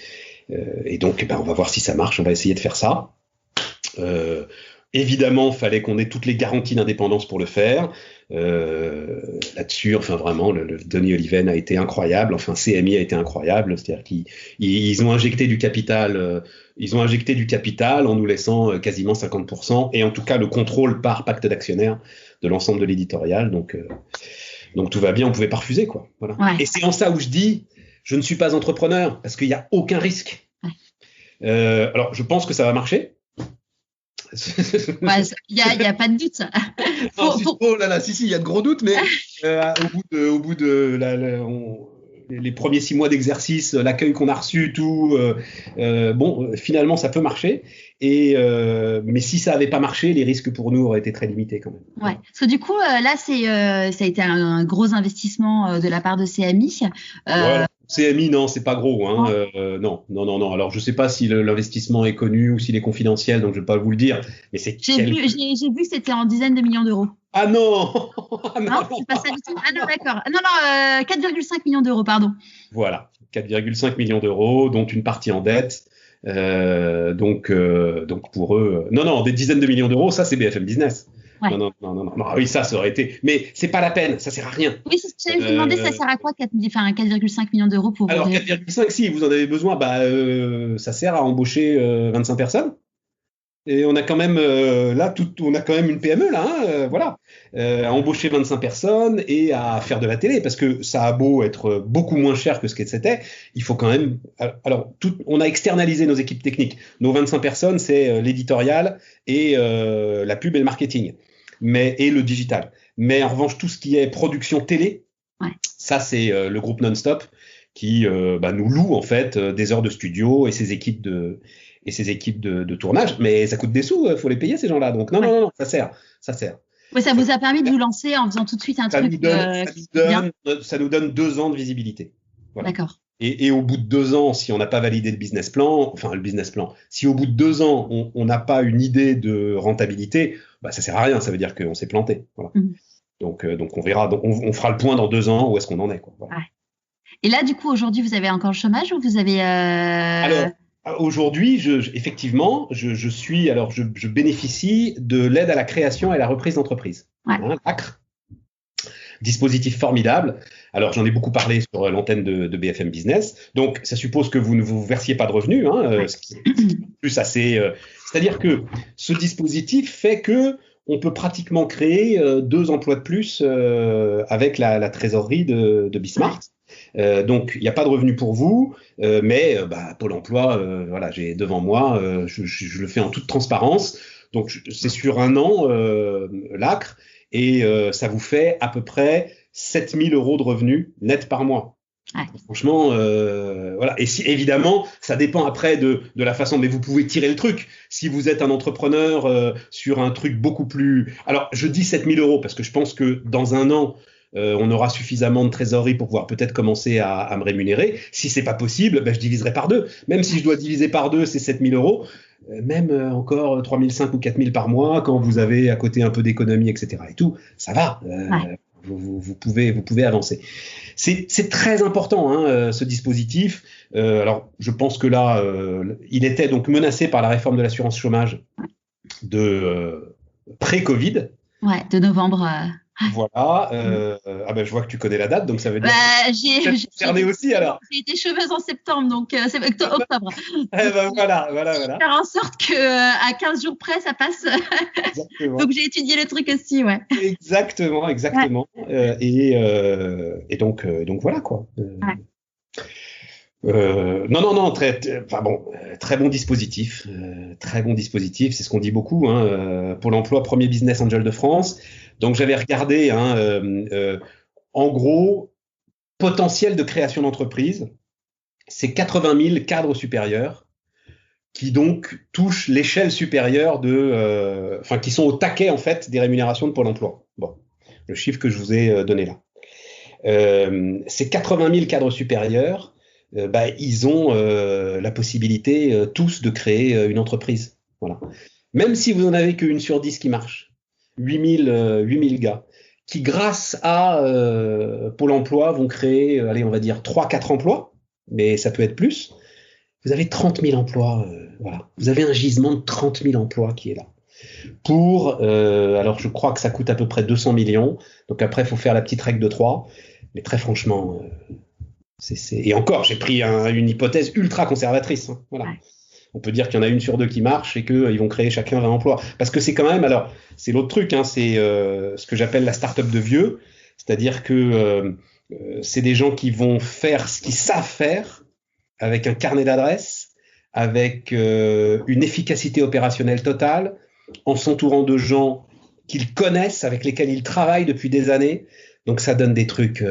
et donc on va voir si ça marche, on va essayer de faire ça. Évidemment, il fallait qu'on ait toutes les garanties d'indépendance pour le faire. Là-dessus, vraiment, le Denis Oliven a été incroyable. CMI a été incroyable. C'est-à-dire qu'ils ont injecté du capital. Ils ont injecté du capital en nous laissant quasiment 50%, et en tout cas le contrôle par pacte d'actionnaires de l'ensemble de l'éditorial. Donc tout va bien, on pouvait pas refuser, quoi. Voilà. Ouais. Et c'est en ça où je dis, je ne suis pas entrepreneur parce qu'il y a aucun risque. Ouais. Alors, je pense que ça va marcher. Il y a pas de doute. Oh là là, si, il y a de gros doutes, mais au bout de les premiers 6 mois d'exercice, l'accueil qu'on a reçu, tout, finalement, ça peut marcher. Mais si ça n'avait pas marché, les risques pour nous auraient été très limités quand même. Ouais. Parce que du coup, là, ça a été un gros investissement de la part de CMI. Voilà. CMI, non, c'est pas gros. Non. Alors, je sais pas si l'investissement est connu ou s'il est confidentiel, donc je vais pas vous le dire. Mais c'est j'ai vu que c'était en dizaines de millions d'euros. Ah non, non, c'est pas ça du tout. Ah non, d'accord. Non, 4,5 millions d'euros, pardon. Voilà, 4,5 millions d'euros, dont une partie en dette. Donc pour eux, des dizaines de millions d'euros, ça c'est BFM Business. Ouais. Non, oui, ça aurait été. Mais c'est pas la peine, ça sert à rien. Oui, je me demandais, ça sert à quoi 4,5 millions d'euro pour. Alors 4,5, si vous en avez besoin, ça sert à embaucher 25 personnes. Et on a quand même on a quand même une PME là, voilà, à embaucher 25 personnes et à faire de la télé, parce que ça a beau être beaucoup moins cher que ce que c'était, il faut quand même. Alors, on a externalisé nos équipes techniques. Nos 25 personnes, c'est l'éditorial et la pub et le marketing, et le digital. Mais en revanche, tout ce qui est production télé, ouais. Ça c'est le groupe Non-Stop qui nous loue en fait des heures de studio et ses équipes de tournage. Mais ça coûte des sous, faut les payer ces gens-là. Donc non, ça sert. Ouais, ça vous a permis de vous lancer en faisant tout de suite un truc ça nous donne 2 ans de visibilité. Voilà. D'accord. Et au bout de 2 ans, si on n'a pas validé le business plan, si au bout de 2 ans, on n'a pas une idée de rentabilité, ça sert à rien. Ça veut dire qu'on s'est planté. Voilà. Donc on verra. Donc on fera le point dans 2 ans où est-ce qu'on en est, quoi. Voilà. Ouais. Et là, du coup, aujourd'hui, vous avez encore le chômage ou vous avez Alors, aujourd'hui, effectivement, je bénéficie de l'aide à la création et à la reprise d'entreprise. Ouais. l'ACRE. Dispositif formidable. Alors, j'en ai beaucoup parlé sur l'antenne de BFM Business. Donc, ça suppose que vous ne vous versiez pas de revenus, ce qui est plus assez. C'est-à-dire que ce dispositif fait que on peut pratiquement créer 2 emplois de plus avec la trésorerie de Bismart. Donc, il n'y a pas de revenus pour vous, mais Pôle emploi, j'ai devant moi, je le fais en toute transparence. Donc, c'est sur 1 an, l'ACRE. Et ça vous fait à peu près 7 000 € de revenus nets par mois. Ouais. Franchement, voilà. Et si, évidemment, ça dépend après de la façon, mais vous pouvez tirer le truc. Si vous êtes un entrepreneur sur un truc beaucoup plus... Alors, je dis 7 000 € parce que je pense que dans 1 an, on aura suffisamment de trésorerie pour pouvoir peut-être commencer à me rémunérer. Si c'est pas possible, je diviserai par 2. Même si je dois diviser par 2, c'est 7 000 €. Même encore 3 500 ou 4 000 par mois, quand vous avez à côté un peu d'économie, etc. et tout, ça va. Vous pouvez avancer. C'est très important, ce dispositif. Alors, je pense que là, il était donc menacé par la réforme de l'assurance chômage de pré-Covid. Ouais, de novembre. Voilà. Je vois que tu connais la date, donc ça veut dire que j'ai concerné aussi alors. J'ai été chômeuse en septembre, donc c'est octobre. Voilà. Faire en sorte que à 15 jours près, ça passe. Exactement. Donc j'ai étudié le truc aussi, ouais. Exactement. Ouais. Et donc voilà quoi. Non, très bon dispositif. Très bon dispositif, c'est ce qu'on dit beaucoup. Pôle emploi, premier business angel de France. Donc j'avais regardé, en gros, potentiel de création d'entreprise, c'est 80 000 cadres supérieurs qui donc touchent l'échelle supérieure qui sont au taquet en fait des rémunérations de Pôle emploi. Bon, le chiffre que je vous ai donné là. Ces 80 000 cadres supérieurs, ils ont la possibilité tous de créer une entreprise. Voilà. Même si vous n'en avez qu'une sur 10 qui marche. 8 000 gars qui, grâce à Pôle emploi, vont créer, on va dire 3-4 emplois, mais ça peut être plus. Vous avez 30 000 emplois, voilà. Vous avez un gisement de 30 000 emplois qui est là. Alors je crois que ça coûte à peu près 200 millions, donc après il faut faire la petite règle de 3, mais très franchement, et encore, j'ai pris une hypothèse ultra conservatrice, voilà. Ouais. On peut dire qu'il y en a 1 sur 2 qui marche et qu'ils vont créer chacun 20 emplois. Parce que c'est quand même, alors, c'est l'autre truc, c'est ce que j'appelle la start-up de vieux. C'est-à-dire que c'est des gens qui vont faire ce qu'ils savent faire avec un carnet d'adresses, avec une efficacité opérationnelle totale, en s'entourant de gens qu'ils connaissent, avec lesquels ils travaillent depuis des années. Donc, ça donne des trucs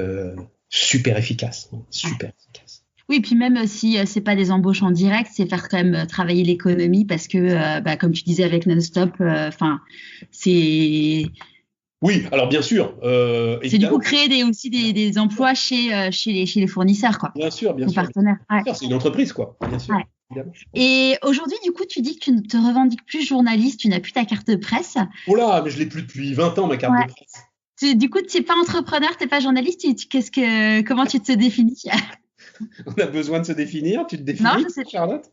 super efficaces. Super efficaces. Oui, puis même si c'est pas des embauches en direct, c'est faire quand même travailler l'économie parce que, comme tu disais avec Non-Stop, c'est... Oui, alors bien sûr. C'est du coup créer des emplois chez les fournisseurs, quoi. Bien sûr. Partenaires. Ouais. Bien sûr, c'est une entreprise, quoi. Bien sûr. Ouais. Et aujourd'hui, du coup, tu dis que tu ne te revendiques plus journaliste, tu n'as plus ta carte de presse. Oh là, mais je l'ai plus depuis 20 ans, ma carte de presse. Du coup, tu n'es pas entrepreneur, tu n'es pas journaliste. Comment tu te définis? On a besoin de se définir. Tu te définis, non, Charlotte?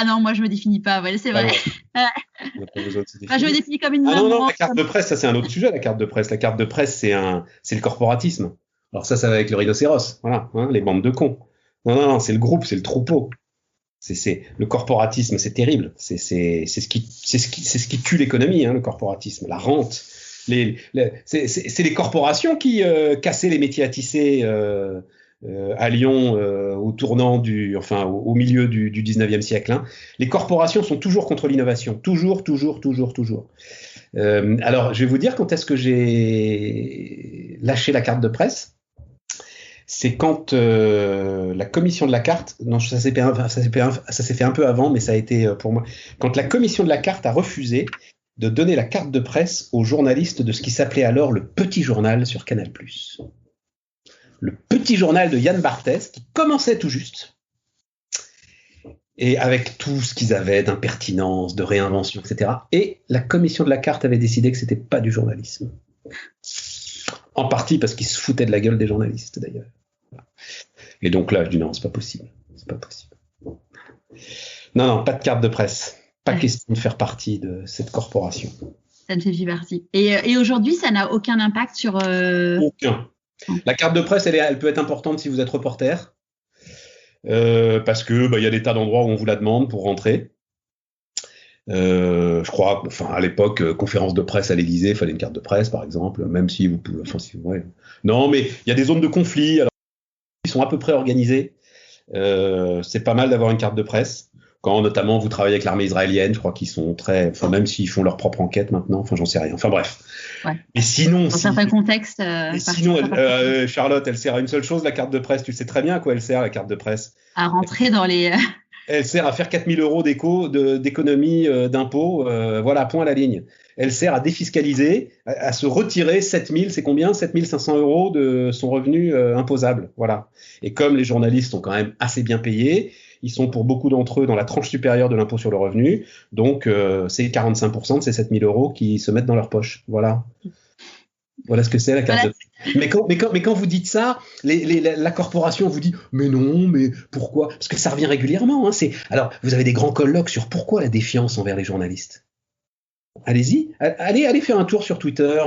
Non, moi je me définis pas. Ouais, c'est vrai. On n'a pas besoin de se définir. Je me définis comme une. Non, la carte de presse, ça c'est un autre sujet. La carte de presse, c'est le corporatisme. Alors ça va avec le rhinocéros. Voilà, les bandes de cons. Non, c'est le groupe, c'est le troupeau. C'est le corporatisme, c'est terrible. C'est ce qui tue l'économie, le corporatisme, la rente. C'est les corporations qui cassaient les métiers à tisser. À Lyon, au milieu du 19e siècle. Les corporations sont toujours contre l'innovation. Toujours. Alors, je vais vous dire quand est-ce que j'ai lâché la carte de presse. C'est quand la commission de la carte, non, ça s'est fait un peu avant, mais ça a été pour moi, quand la commission de la carte a refusé de donner la carte de presse aux journalistes de ce qui s'appelait alors le Petit Journal sur Canal+. Le Petit Journal de Yann Barthès, qui commençait tout juste, et avec tout ce qu'ils avaient d'impertinence, de réinvention, etc. Et la commission de la carte avait décidé que c'était pas du journalisme. En partie parce qu'ils se foutaient de la gueule des journalistes, d'ailleurs. Et donc là, je dis non, c'est pas possible. C'est pas possible. Non, pas de carte de presse. Pas question de faire partie de cette corporation. Ça ne fait plus partie. Et aujourd'hui, ça n'a aucun impact sur... Aucun. La carte de presse, elle peut être importante si vous êtes reporter. Parce que y a des tas d'endroits où on vous la demande pour rentrer. Je crois, à l'époque, conférence de presse à l'Élysée, il fallait une carte de presse, par exemple, même si vous pouvez. Ouais. Non, mais il y a des zones de conflit. Alors, ils sont à peu près organisés. C'est pas mal d'avoir une carte de presse. Quand notamment vous travaillez avec l'armée israélienne, je crois qu'ils sont très, même s'ils font leur propre enquête maintenant, j'en sais rien. Enfin bref. Ouais. Et sinon, dans certains contextes. Sinon, Charlotte, elle sert à une seule chose, la carte de presse. Tu sais très bien à quoi elle sert, la carte de presse. À rentrer dans les. Elle sert à faire 4 000 euros d'économie d'impôts, voilà, point à la ligne. Elle sert à défiscaliser, à se retirer 7 000, c'est combien ? 7 500 euros de son revenu imposable, voilà. Et comme les journalistes sont quand même assez bien payés, ils sont pour beaucoup d'entre eux dans la tranche supérieure de l'impôt sur le revenu, donc c'est 45% de ces 7 000 euros qui se mettent dans leur poche, voilà. Voilà ce que c'est la carte de presse. Mais quand vous dites ça, la corporation vous dit mais non, mais pourquoi ? Parce que ça revient régulièrement. Alors, vous avez des grands colloques sur pourquoi la défiance envers les journalistes. Allez-y, allez faire un tour sur Twitter.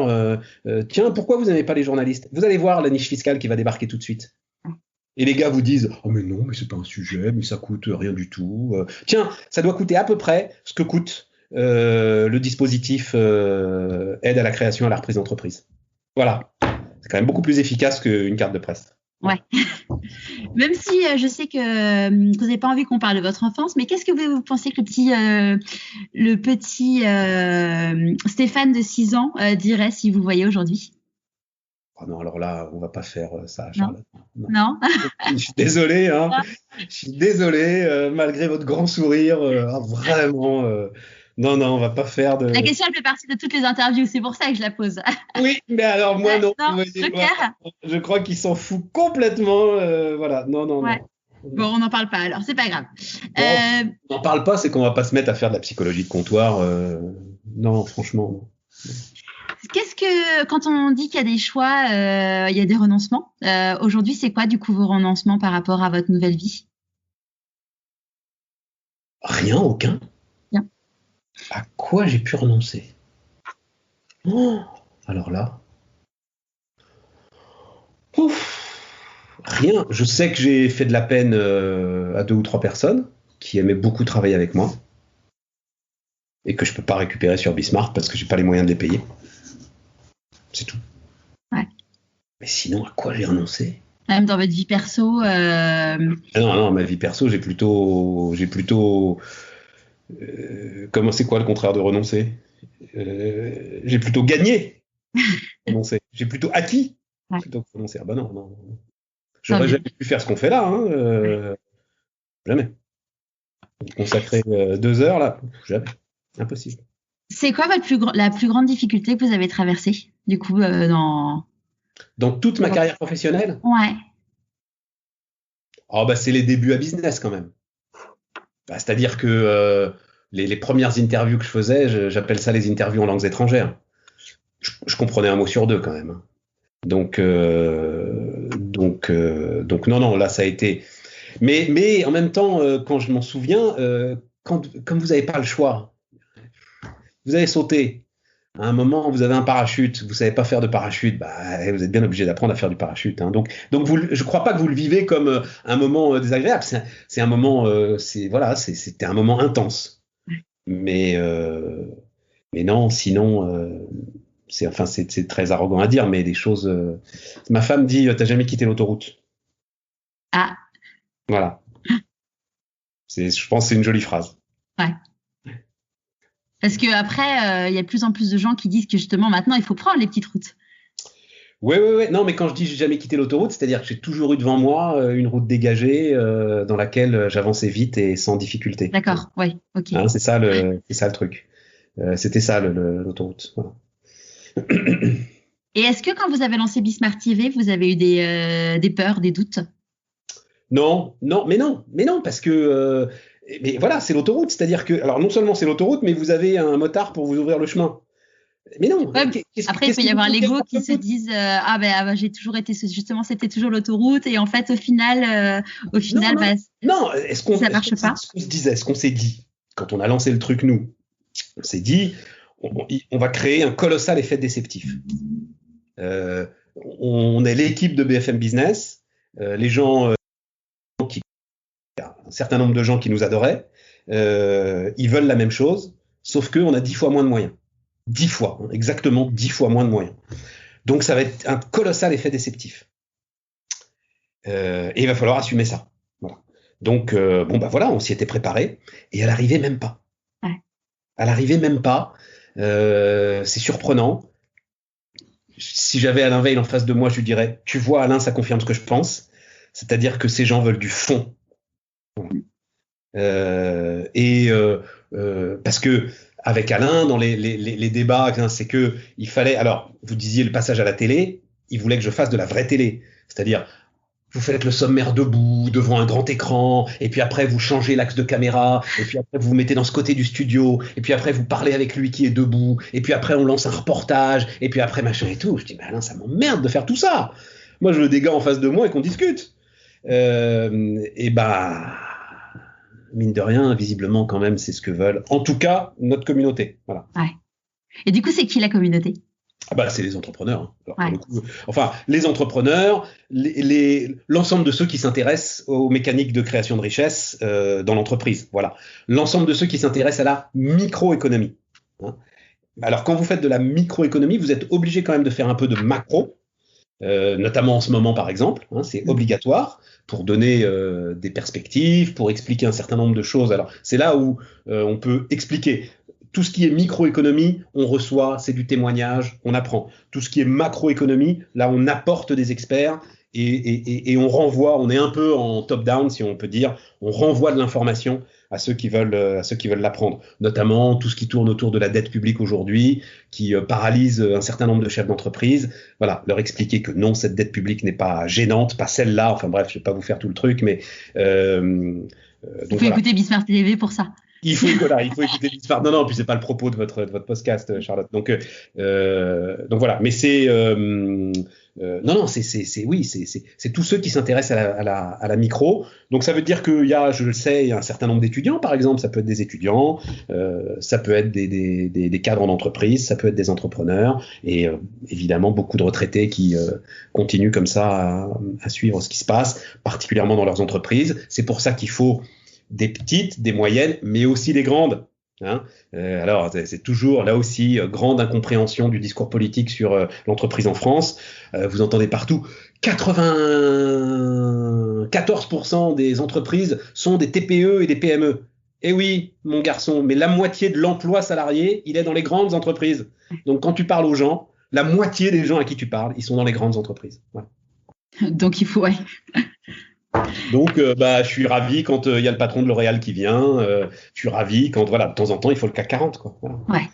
Tiens, pourquoi vous n'aimez pas les journalistes ? Vous allez voir la niche fiscale qui va débarquer tout de suite. Et les gars vous disent oh mais non, mais c'est pas un sujet, mais ça coûte rien du tout. Tiens, ça doit coûter à peu près ce que coûte le dispositif aide à la création et à la reprise d'entreprise. Voilà, c'est quand même beaucoup plus efficace qu'une carte de presse. Ouais. Même si je sais que vous n'avez pas envie qu'on parle de votre enfance, mais qu'est-ce que vous pensez que le petit Stéphane de 6 ans dirait si vous le voyez aujourd'hui ? Oh non, alors là, on va pas faire ça, Charlotte. Non. Je suis désolé, Je suis désolé, malgré votre grand sourire, vraiment. Non, on va pas faire de. La question, elle fait partie de toutes les interviews, c'est pour ça que je la pose. Oui, mais alors moi non. Joker. Je crois qu'il s'en fout complètement. Voilà, non. Ouais. Bon, on n'en parle pas alors, c'est pas grave. On n'en parle pas, c'est qu'on va pas se mettre à faire de la psychologie de comptoir. Non, franchement. Non. Qu'est-ce que, quand on dit qu'il y a des choix, il y a des renoncements, aujourd'hui, c'est quoi du coup vos renoncements par rapport à votre nouvelle vie ? Rien, aucun. Rien. À quoi j'ai pu renoncer ? Alors là. Rien. Je sais que j'ai fait de la peine à 2 ou 3 personnes qui aimaient beaucoup travailler avec moi et que je peux pas récupérer sur Bismarck parce que j'ai pas les moyens de les payer. C'est tout. Ouais. Mais sinon, à quoi j'ai renoncé ? Même dans votre vie perso Non, ma vie perso, j'ai plutôt comment c'est quoi le contraire de renoncer ? J'ai plutôt gagné. Renoncer. J'ai plutôt acquis. Ouais. Plutôt que renoncer. Ah bah non. J'aurais jamais pu faire ce qu'on fait là. Jamais. Consacrer 2 heures là, jamais. Impossible. C'est quoi la plus grande difficulté que vous avez traversée, du coup, dans toute ma carrière professionnelle ? Ouais. Oh, c'est les débuts à business quand même. C'est-à-dire que les premières interviews que je faisais, j'appelle ça les interviews en langues étrangères. Je comprenais un mot sur 2 quand même. Donc non, là ça a été. Mais en même temps, quand je m'en souviens, comme vous n'avez pas le choix. Vous avez sauté. À un moment, vous avez un parachute, vous savez pas faire de parachute, vous êtes bien obligé d'apprendre à faire du parachute. Donc je crois pas que vous le vivez comme un moment désagréable. C'est un moment, c'était un moment intense. Mais non, sinon, c'est très arrogant à dire, mais des choses. Ma femme dit, t'as jamais quitté l'autoroute. Ah. Voilà. Je pense que c'est une jolie phrase. Ouais. Parce qu'après, il y a de plus en plus de gens qui disent que justement, maintenant, il faut prendre les petites routes. Ouais. Non, mais quand je dis j'ai jamais quitté l'autoroute, c'est-à-dire que j'ai toujours eu devant moi une route dégagée dans laquelle j'avançais vite et sans difficulté. D'accord, oui, ok. Hein, c'est ça le truc. C'était ça l'autoroute. Voilà. Et est-ce que quand vous avez lancé Bismart TV, vous avez eu des peurs, des doutes? Non, parce que mais voilà, c'est l'autoroute, c'est-à-dire que alors non seulement c'est l'autoroute, mais vous avez un motard pour vous ouvrir le chemin. Mais non. Ouais, après, il peut y avoir l'ego qui se disent j'ai toujours été justement c'était toujours l'autoroute et en fait au final non, ça marche pas. Ce qu'on s'est dit quand on a lancé le truc, nous, on s'est dit on va créer un colossal effet déceptif. On est l'équipe de BFM Business, les gens un certain nombre de gens qui nous adoraient, ils veulent la même chose, sauf qu'on a 10 fois moins de moyens. 10 fois, exactement 10 fois moins de moyens. Donc ça va être un colossal effet déceptif. Et il va falloir assumer ça. Voilà. Donc, voilà, on s'y était préparé, et elle n'arrivait même pas. Ouais. Elle n'arrivait même pas. C'est surprenant. Si j'avais Alain Veil en face de moi, je lui dirais, tu vois Alain, ça confirme ce que je pense. C'est-à-dire que ces gens veulent du fond. Parce que avec Alain, dans les débats, c'est que il fallait. Alors, vous disiez le passage à la télé, il voulait que je fasse de la vraie télé, c'est-à-dire vous faites le sommaire debout devant un grand écran, et puis après vous changez l'axe de caméra, et puis après vous vous mettez dans ce côté du studio, et puis après vous parlez avec lui qui est debout, et puis après on lance un reportage, et puis après machin et tout. Je dis mais Alain, ça m'emmerde de faire tout ça. Moi je veux des gars en face de moi et qu'on discute. Et mine de rien, visiblement quand même, c'est ce que veulent, en tout cas, notre communauté. Voilà. Ouais. Et du coup, c'est qui la communauté ? C'est les entrepreneurs. Alors, ouais. Les entrepreneurs, l'ensemble de ceux qui s'intéressent aux mécaniques de création de richesse dans l'entreprise. Voilà. L'ensemble de ceux qui s'intéressent à la microéconomie. Hein. Alors, quand vous faites de la microéconomie, vous êtes obligé quand même de faire un peu de macro. Notamment en ce moment par exemple, c'est obligatoire pour donner des perspectives, pour expliquer un certain nombre de choses. Alors c'est là où on peut expliquer. Tout ce qui est microéconomie, on reçoit, c'est du témoignage, on apprend. Tout ce qui est macroéconomie, là on apporte des experts et on renvoie, on est un peu en top-down si on peut dire, on renvoie de l'information à ceux qui veulent l'apprendre, notamment tout ce qui tourne autour de la dette publique aujourd'hui, qui paralyse un certain nombre de chefs d'entreprise. Voilà, leur expliquer que non, cette dette publique n'est pas gênante, pas celle-là. Enfin bref, je vais pas vous faire tout le truc, mais il faut écouter Bismart TV pour ça. Il faut écouter Bismart. Non, puis c'est pas le propos de votre podcast, Charlotte. Donc voilà, mais c'est c'est tous ceux qui s'intéressent à la micro. Donc ça veut dire qu'il y a, je le sais, il y a un certain nombre d'étudiants, par exemple. Ça peut être des étudiants, ça peut être des cadres d'entreprise, ça peut être des entrepreneurs, et évidemment beaucoup de retraités qui continuent comme ça à suivre ce qui se passe, particulièrement dans leurs entreprises. C'est pour ça qu'il faut des petites, des moyennes, mais aussi des grandes. Alors, c'est toujours, là aussi, grande incompréhension du discours politique sur l'entreprise en France. Vous entendez partout, 94% des entreprises sont des TPE et des PME. Eh oui, mon garçon, mais la moitié de l'emploi salarié, il est dans les grandes entreprises. Donc, quand tu parles aux gens, la moitié des gens à qui tu parles, ils sont dans les grandes entreprises. Voilà. Donc, il faut... Ouais. Donc, je suis ravi quand il y a le patron de L'Oréal qui vient. Je suis ravi quand, voilà, de temps en temps, il faut le CAC 40, quoi. Voilà. Ouais.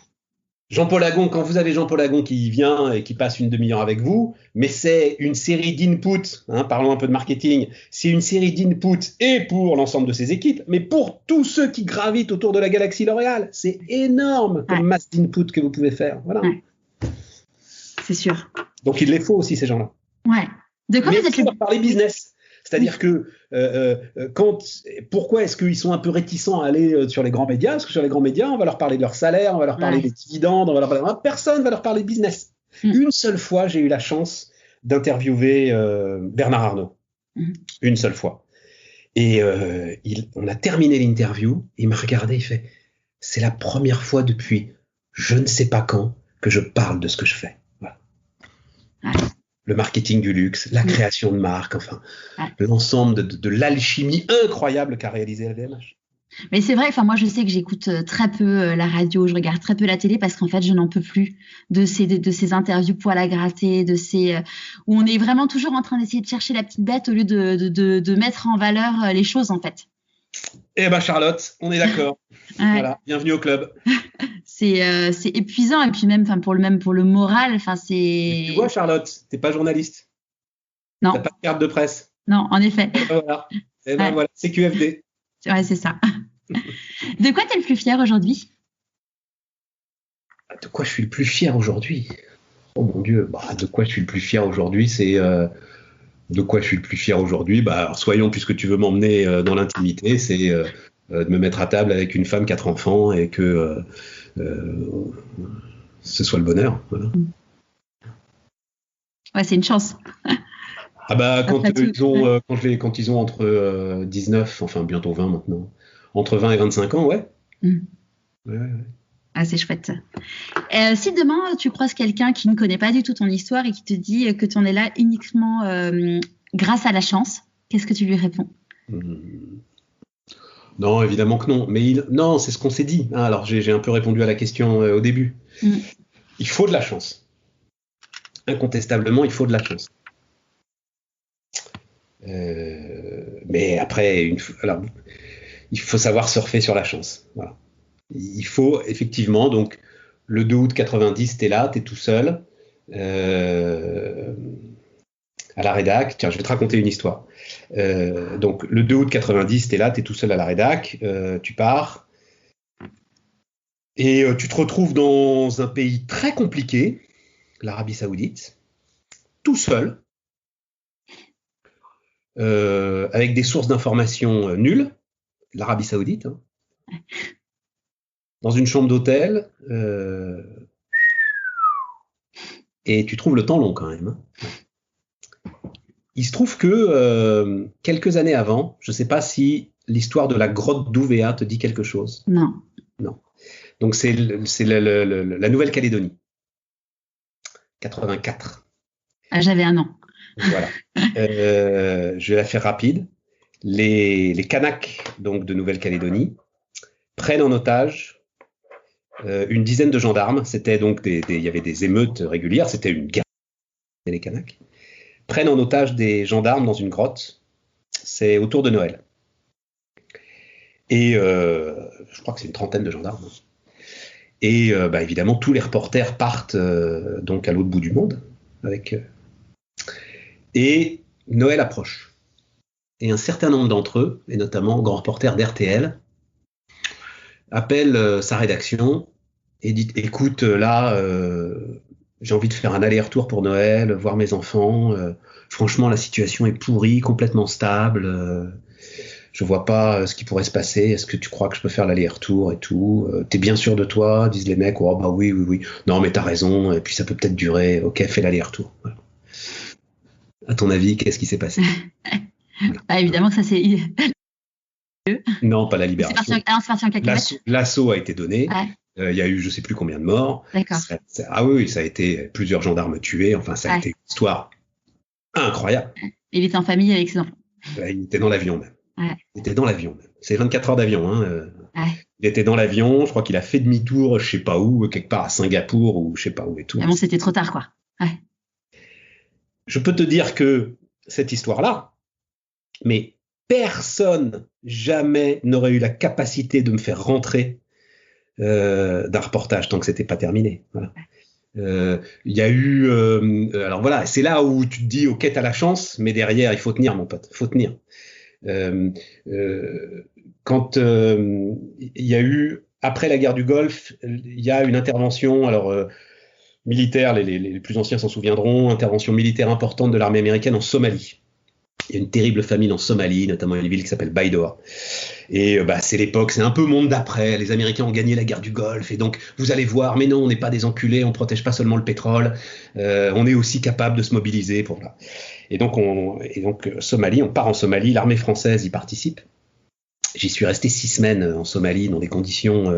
Jean-Paul Agon, quand vous avez Jean-Paul Agon qui vient et qui passe une demi-heure avec vous, mais c'est une série d'inputs, parlons un peu de marketing, c'est une série d'inputs et pour l'ensemble de ses équipes, mais pour tous ceux qui gravitent autour de la galaxie L'Oréal. C'est énorme comme masse d'inputs que vous pouvez faire. Voilà. Ouais. C'est sûr. Donc, il les faut aussi, ces gens-là. Ouais. De quoi mais vous êtes leur parler business. C'est-à-dire que pourquoi est-ce qu'ils sont un peu réticents à aller sur les grands médias ? Parce que sur les grands médias, on va leur parler de leur salaire, on va leur parler des dividendes, personne va leur parler de business. Une seule fois, j'ai eu la chance d'interviewer Bernard Arnault. Une seule fois. Et on a terminé l'interview, il m'a regardé, il fait « C'est la première fois depuis je ne sais pas quand que je parle de ce que je fais. » Voilà. Le marketing du luxe, la création de marques, l'ensemble de l'alchimie incroyable qu'a réalisé LVMH. Mais c'est vrai, enfin moi je sais que j'écoute très peu la radio, je regarde très peu la télé parce qu'en fait je n'en peux plus de ces interviews poil à gratter, où on est vraiment toujours en train d'essayer de chercher la petite bête au lieu de mettre en valeur les choses en fait. Eh ben Charlotte, on est d'accord. Ouais. Voilà, bienvenue au club. C'est épuisant et puis même pour le moral, enfin c'est. Tu vois Charlotte, t'es pas journaliste. Non. T'as pas de carte de presse. Non, en effet. Et ben voilà. Et ben Ouais. voilà, c'est QFD. Ouais, c'est ça. De quoi t'es le plus fier aujourd'hui? De quoi je suis le plus fier aujourd'hui? Oh mon Dieu, de quoi je suis le plus fier aujourd'hui, c'est de quoi je suis le plus fier aujourd'hui. Alors, soyons, puisque tu veux m'emmener dans l'intimité, c'est de me mettre à table avec une femme, 4 enfants, et que ce soit le bonheur. Voilà. Ouais, c'est une chance. Quand ils ont entre 19, enfin bientôt 20 maintenant, entre 20 et 25 ans, ouais. Ouais. Ah, c'est chouette. Si demain tu croises quelqu'un qui ne connaît pas du tout ton histoire et qui te dit que tu en es là uniquement grâce à la chance, qu'est-ce que tu lui réponds? Non, évidemment que non. Mais non, c'est ce qu'on s'est dit. Alors j'ai un peu répondu à la question au début. Il faut de la chance. Incontestablement, il faut de la chance. Mais après, il faut savoir surfer sur la chance. Voilà. Il faut effectivement, donc, le 2 août 90, t'es là, t'es tout seul, à la rédac. Tiens, je vais te raconter une histoire. Donc, le 2 août 90, t'es là, t'es tout seul à la rédac, tu pars, et tu te retrouves dans un pays très compliqué, l'Arabie Saoudite, tout seul, avec des sources d'informations nulles, l'Arabie Saoudite, hein, dans une chambre d'hôtel, et tu trouves le temps long quand même. Hein. Il se trouve que quelques années avant, je ne sais pas si l'histoire de la grotte d'Ouvéa te dit quelque chose. Non. Donc c'est la Nouvelle-Calédonie, 84. Ah, j'avais un an. Voilà. Je vais la faire rapide. Les Kanaks, donc de Nouvelle-Calédonie, prennent en otage une dizaine de gendarmes. C'était donc il y avait des émeutes régulières. C'était une guerre. Les Kanaks prennent en otage des gendarmes dans une grotte. C'est autour de Noël. Et je crois que c'est une trentaine de gendarmes. Et évidemment, tous les reporters partent donc à l'autre bout du monde avec. Et Noël approche. Et un certain nombre d'entre eux, et notamment grand reporter d'RTL, appelle sa rédaction et dit: écoute, là, j'ai envie de faire un aller-retour pour Noël, voir mes enfants. Franchement, la situation est pourrie, complètement stable. Je vois pas ce qui pourrait se passer. Est-ce que tu crois que je peux faire l'aller-retour et tout? T'es bien sûr de toi? Disent les mecs. Oh, bah oui. Non, mais t'as raison. Et puis ça peut peut-être durer. Ok, fais l'aller-retour. Voilà. À ton avis, qu'est-ce qui s'est passé? Voilà. Ah, évidemment que ça c'est. Non, pas la libération. C'est parti en cacahuète. L'assaut a été donné. Ouais. Y a eu je sais plus combien de morts. D'accord. Oui, ça a été plusieurs gendarmes tués. Enfin, ça a été une histoire incroyable. Il était en famille avec ses enfants. Il était dans l'avion même. Ouais. Il était dans l'avion même. C'est 24 heures d'avion. Hein. Ouais. Il était dans l'avion. Je crois qu'il a fait demi-tour, je sais pas où, quelque part à Singapour ou je sais pas où et tout. Ah bon, c'était trop tard, quoi. Ouais. Je peux te dire que cette histoire-là, mais personne jamais n'aurait eu la capacité de me faire rentrer d'un reportage tant que c'était pas terminé. Voilà. Il y a eu, alors voilà, c'est là où tu te dis ok, t'as la chance, mais derrière il faut tenir, mon pote, faut tenir. Quand il y a eu après la guerre du Golfe, il y a une intervention, alors militaire, les plus anciens s'en souviendront, intervention militaire importante de l'armée américaine en Somalie. Il y a une terrible famine en Somalie, notamment une ville qui s'appelle Baidoa. Et c'est l'époque, c'est un peu monde d'après. Les Américains ont gagné la guerre du Golfe. Et donc, vous allez voir, mais non, on n'est pas des enculés, on protège pas seulement le pétrole. On est aussi capable de se mobiliser pour là. Et donc, Somalie, on part en Somalie. L'armée française y participe. J'y suis resté 6 semaines en Somalie, dans des conditions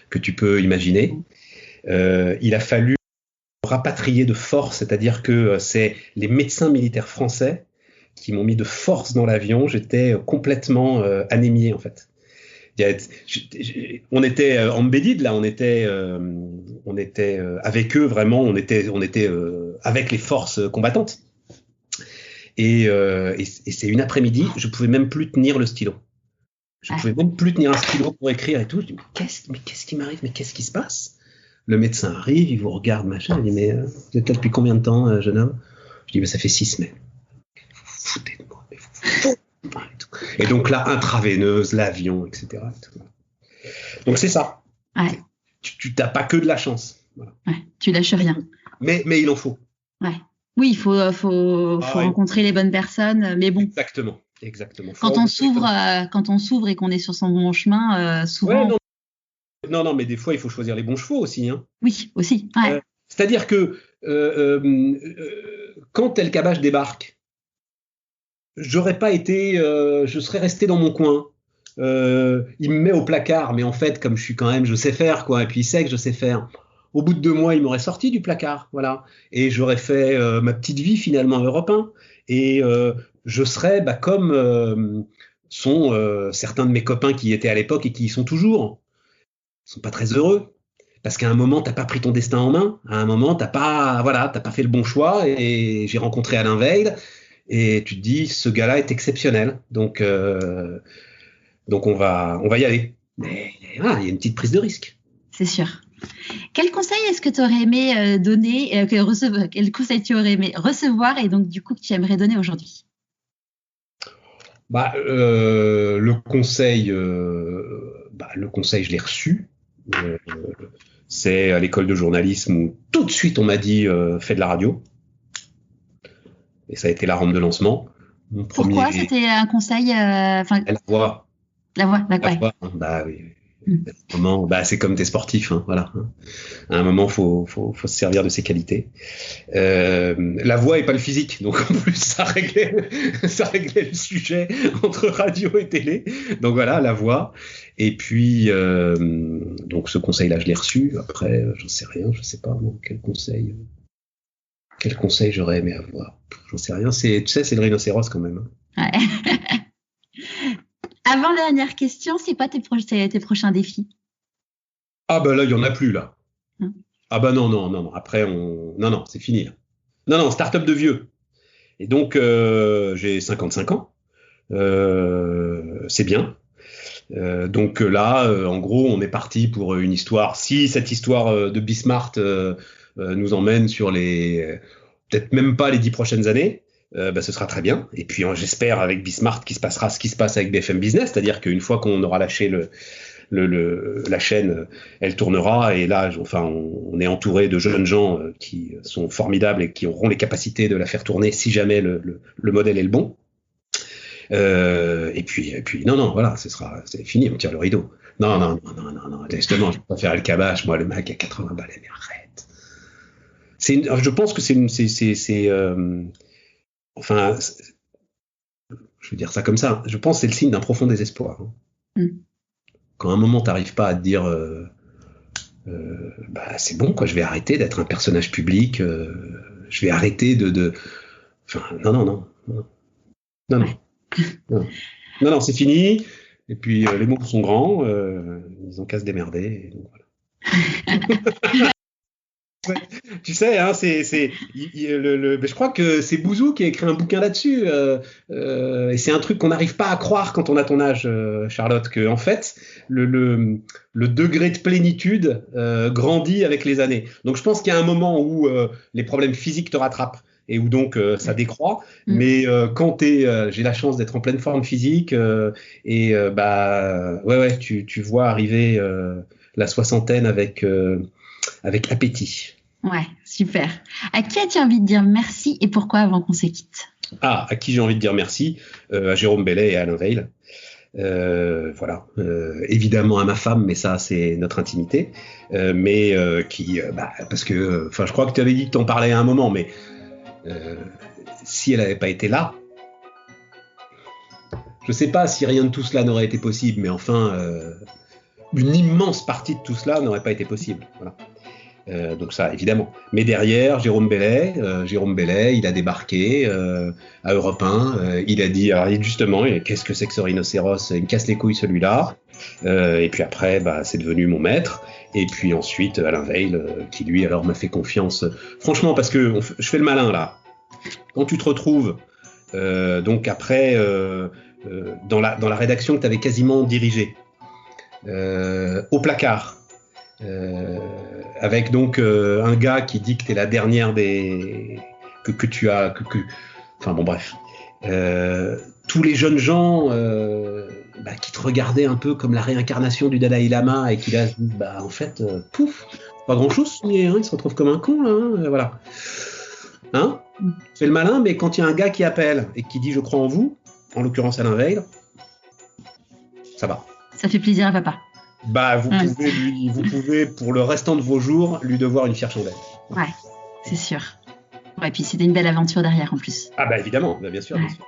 que tu peux imaginer. Il a fallu rapatrier de force, c'est-à-dire que c'est les médecins militaires français qui m'ont mis de force dans l'avion. J'étais complètement anémié en fait. On était embedded là, on était avec eux vraiment, on était avec les forces combattantes. Et c'est une après-midi, je pouvais même plus tenir le stylo. Je pouvais même plus tenir un stylo pour écrire et tout. Je dis, mais qu'est-ce qui m'arrive? Mais qu'est-ce qui se passe? Le médecin arrive, il vous regarde, machin. Il dit, mais vous êtes là depuis combien de temps, jeune homme? Je dis, mais ça fait 6 semaines. Vous foutez de moi. Et donc là, intraveineuse, l'avion, etc. Donc c'est ça. Ouais. Tu n'as pas que de la chance. Voilà. Ouais, tu lâches rien. Mais il en faut. Ouais. Oui, il faut rencontrer les bonnes personnes. Mais bon. Exactement. Quand on s'ouvre et qu'on est sur son bon chemin, souvent. Ouais, non, mais des fois, il faut choisir les bons chevaux aussi. Hein. Oui, aussi. Ouais. C'est-à-dire que quand El Kabbach débarque, je serais resté dans mon coin. Il me met au placard, mais en fait, comme je sais faire, quoi, et puis il sait que je sais faire. Au bout de 2 mois, il m'aurait sorti du placard, voilà. Et j'aurais fait ma petite vie finalement Europe 1. Et je serais comme sont certains de mes copains qui y étaient à l'époque et qui y sont toujours. Ils sont pas très heureux. Parce qu'à un moment, t'as pas pris ton destin en main. À un moment, t'as pas fait le bon choix. Et j'ai rencontré Alain Veil. Et tu te dis, ce gars-là est exceptionnel. Donc on va y aller. Mais voilà, il y a une petite prise de risque. C'est sûr. Quel conseil est-ce que tu aurais aimé donner, quel conseil tu aurais aimé recevoir et donc du coup que tu aimerais donner aujourd'hui? Le conseil, je l'ai reçu. C'est à l'école de journalisme où tout de suite on m'a dit fais de la radio. Et ça a été la rampe de lancement. Pourquoi c'était un conseil La voix. La voix, d'accord. La voix, bah oui. À un moment, c'est comme t'es sportif, hein, voilà. À un moment, faut se servir de ses qualités. La voix et pas le physique, donc en plus ça réglait le sujet entre radio et télé. Donc voilà, la voix. Et puis donc ce conseil-là, je l'ai reçu. Après, j'en sais rien, je sais pas moi, quel conseil j'aurais aimé avoir. J'en sais rien. C'est le rhinocéros quand même. Ouais. Avant-dernière question, c'est quoi tes prochains défis? Ah là, il y en a plus là. Ah non. Après, non, c'est fini là. Non, start-up de vieux. Et donc, j'ai 55 ans. C'est bien. Donc là, en gros, on est parti pour une histoire. Si cette histoire de Bismart nous emmène sur peut-être même pas les 10 prochaines années, ce sera très bien. Et puis j'espère avec Bismart qu'il se passera ce qui se passe avec BFM Business, c'est-à-dire qu'une fois qu'on aura lâché la chaîne, elle tournera. Et là, on est entouré de jeunes gens qui sont formidables et qui auront les capacités de la faire tourner si jamais le modèle est le bon. Et puis non, voilà, c'est fini, on tire le rideau. Non, justement, je préfère El Kabbach, moi, le mec à 80 balles, mais arrête. Je pense que je veux dire ça comme ça, je pense que c'est le signe d'un profond désespoir. Hein. Quand à un moment t'arrives pas à te dire c'est bon, quoi, je vais arrêter d'être un personnage public, je vais arrêter non, c'est fini. Et puis les mots sont grands, ils ont qu'à se démerder. Et donc, voilà. Tu sais, hein, je crois que c'est Bouzou qui a écrit un bouquin là-dessus, et c'est un truc qu'on n'arrive pas à croire quand on a ton âge, Charlotte, que en fait le degré de plénitude grandit avec les années. Donc je pense qu'il y a un moment où les problèmes physiques te rattrapent et où donc ça décroît. Mais quand j'ai la chance d'être en pleine forme physique tu vois arriver la soixantaine avec appétit. Ouais, super. À qui as-tu envie de dire merci et pourquoi avant qu'on se quitte? À qui j'ai envie de dire merci? À Jérôme Bellet et à Alain Veil. Voilà. Évidemment à ma femme, mais ça c'est notre intimité. Parce que, je crois que tu avais dit que tu en parlais à un moment, mais si elle n'avait pas été là, je ne sais pas si rien de tout cela n'aurait été possible, mais enfin, une immense partie de tout cela n'aurait pas été possible. Voilà. Donc ça, évidemment. Mais derrière, Jérôme Bellet, il a débarqué à Europe 1. Il a dit, alors justement, qu'est-ce que c'est que ce rhinocéros? Il me casse les couilles celui-là. Et puis après, c'est devenu mon maître. Et puis ensuite, Alain Veil, qui lui, alors, m'a fait confiance. Franchement, parce que je fais le malin, là. Quand tu te retrouves, donc après, dans la rédaction que tu avais quasiment dirigée, au placard, avec donc un gars qui dit que tu es la dernière des... que tu as... Enfin bon, bref. Tous les jeunes gens qui te regardaient un peu comme la réincarnation du Dalai Lama et qui là, en fait, pouf, pas grand-chose, il se retrouve comme un con, là, voilà. Hein, c'est le malin, mais quand il y a un gars qui appelle et qui dit « je crois en vous », en l'occurrence Alain Veil, ça va. Ça fait plaisir à papa. Vous pouvez, pour le restant de vos jours, lui devoir une fière chandelle. Ouais, c'est sûr. Ouais, puis c'était une belle aventure derrière en plus. Ah évidemment, bien sûr. Bien sûr.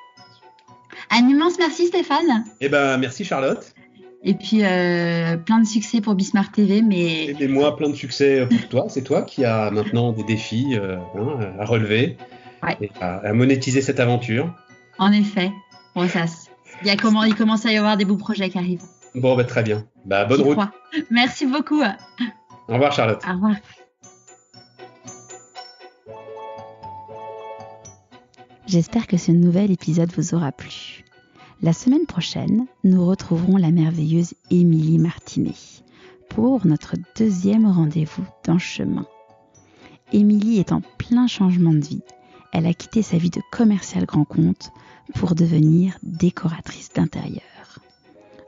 Un immense merci Stéphane. Merci Charlotte. Et puis plein de succès pour Bismarck TV, mais... Et moi, plein de succès pour toi. C'est toi qui as maintenant des défis à relever et à monétiser cette aventure. En effet. Bon, il commence à y avoir des beaux projets qui arrivent. Bon, très bien. Bonne route. Merci beaucoup. Au revoir Charlotte. Au revoir. J'espère que ce nouvel épisode vous aura plu. La semaine prochaine, nous retrouverons la merveilleuse Émilie Martinet pour notre 2e rendez-vous dans Chemin. Émilie est en plein changement de vie. Elle a quitté sa vie de commerciale grand compte pour devenir décoratrice d'intérieur.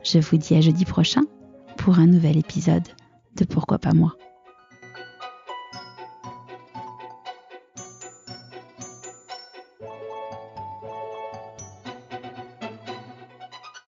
Je vous dis à jeudi prochain pour un nouvel épisode de Pourquoi pas moi.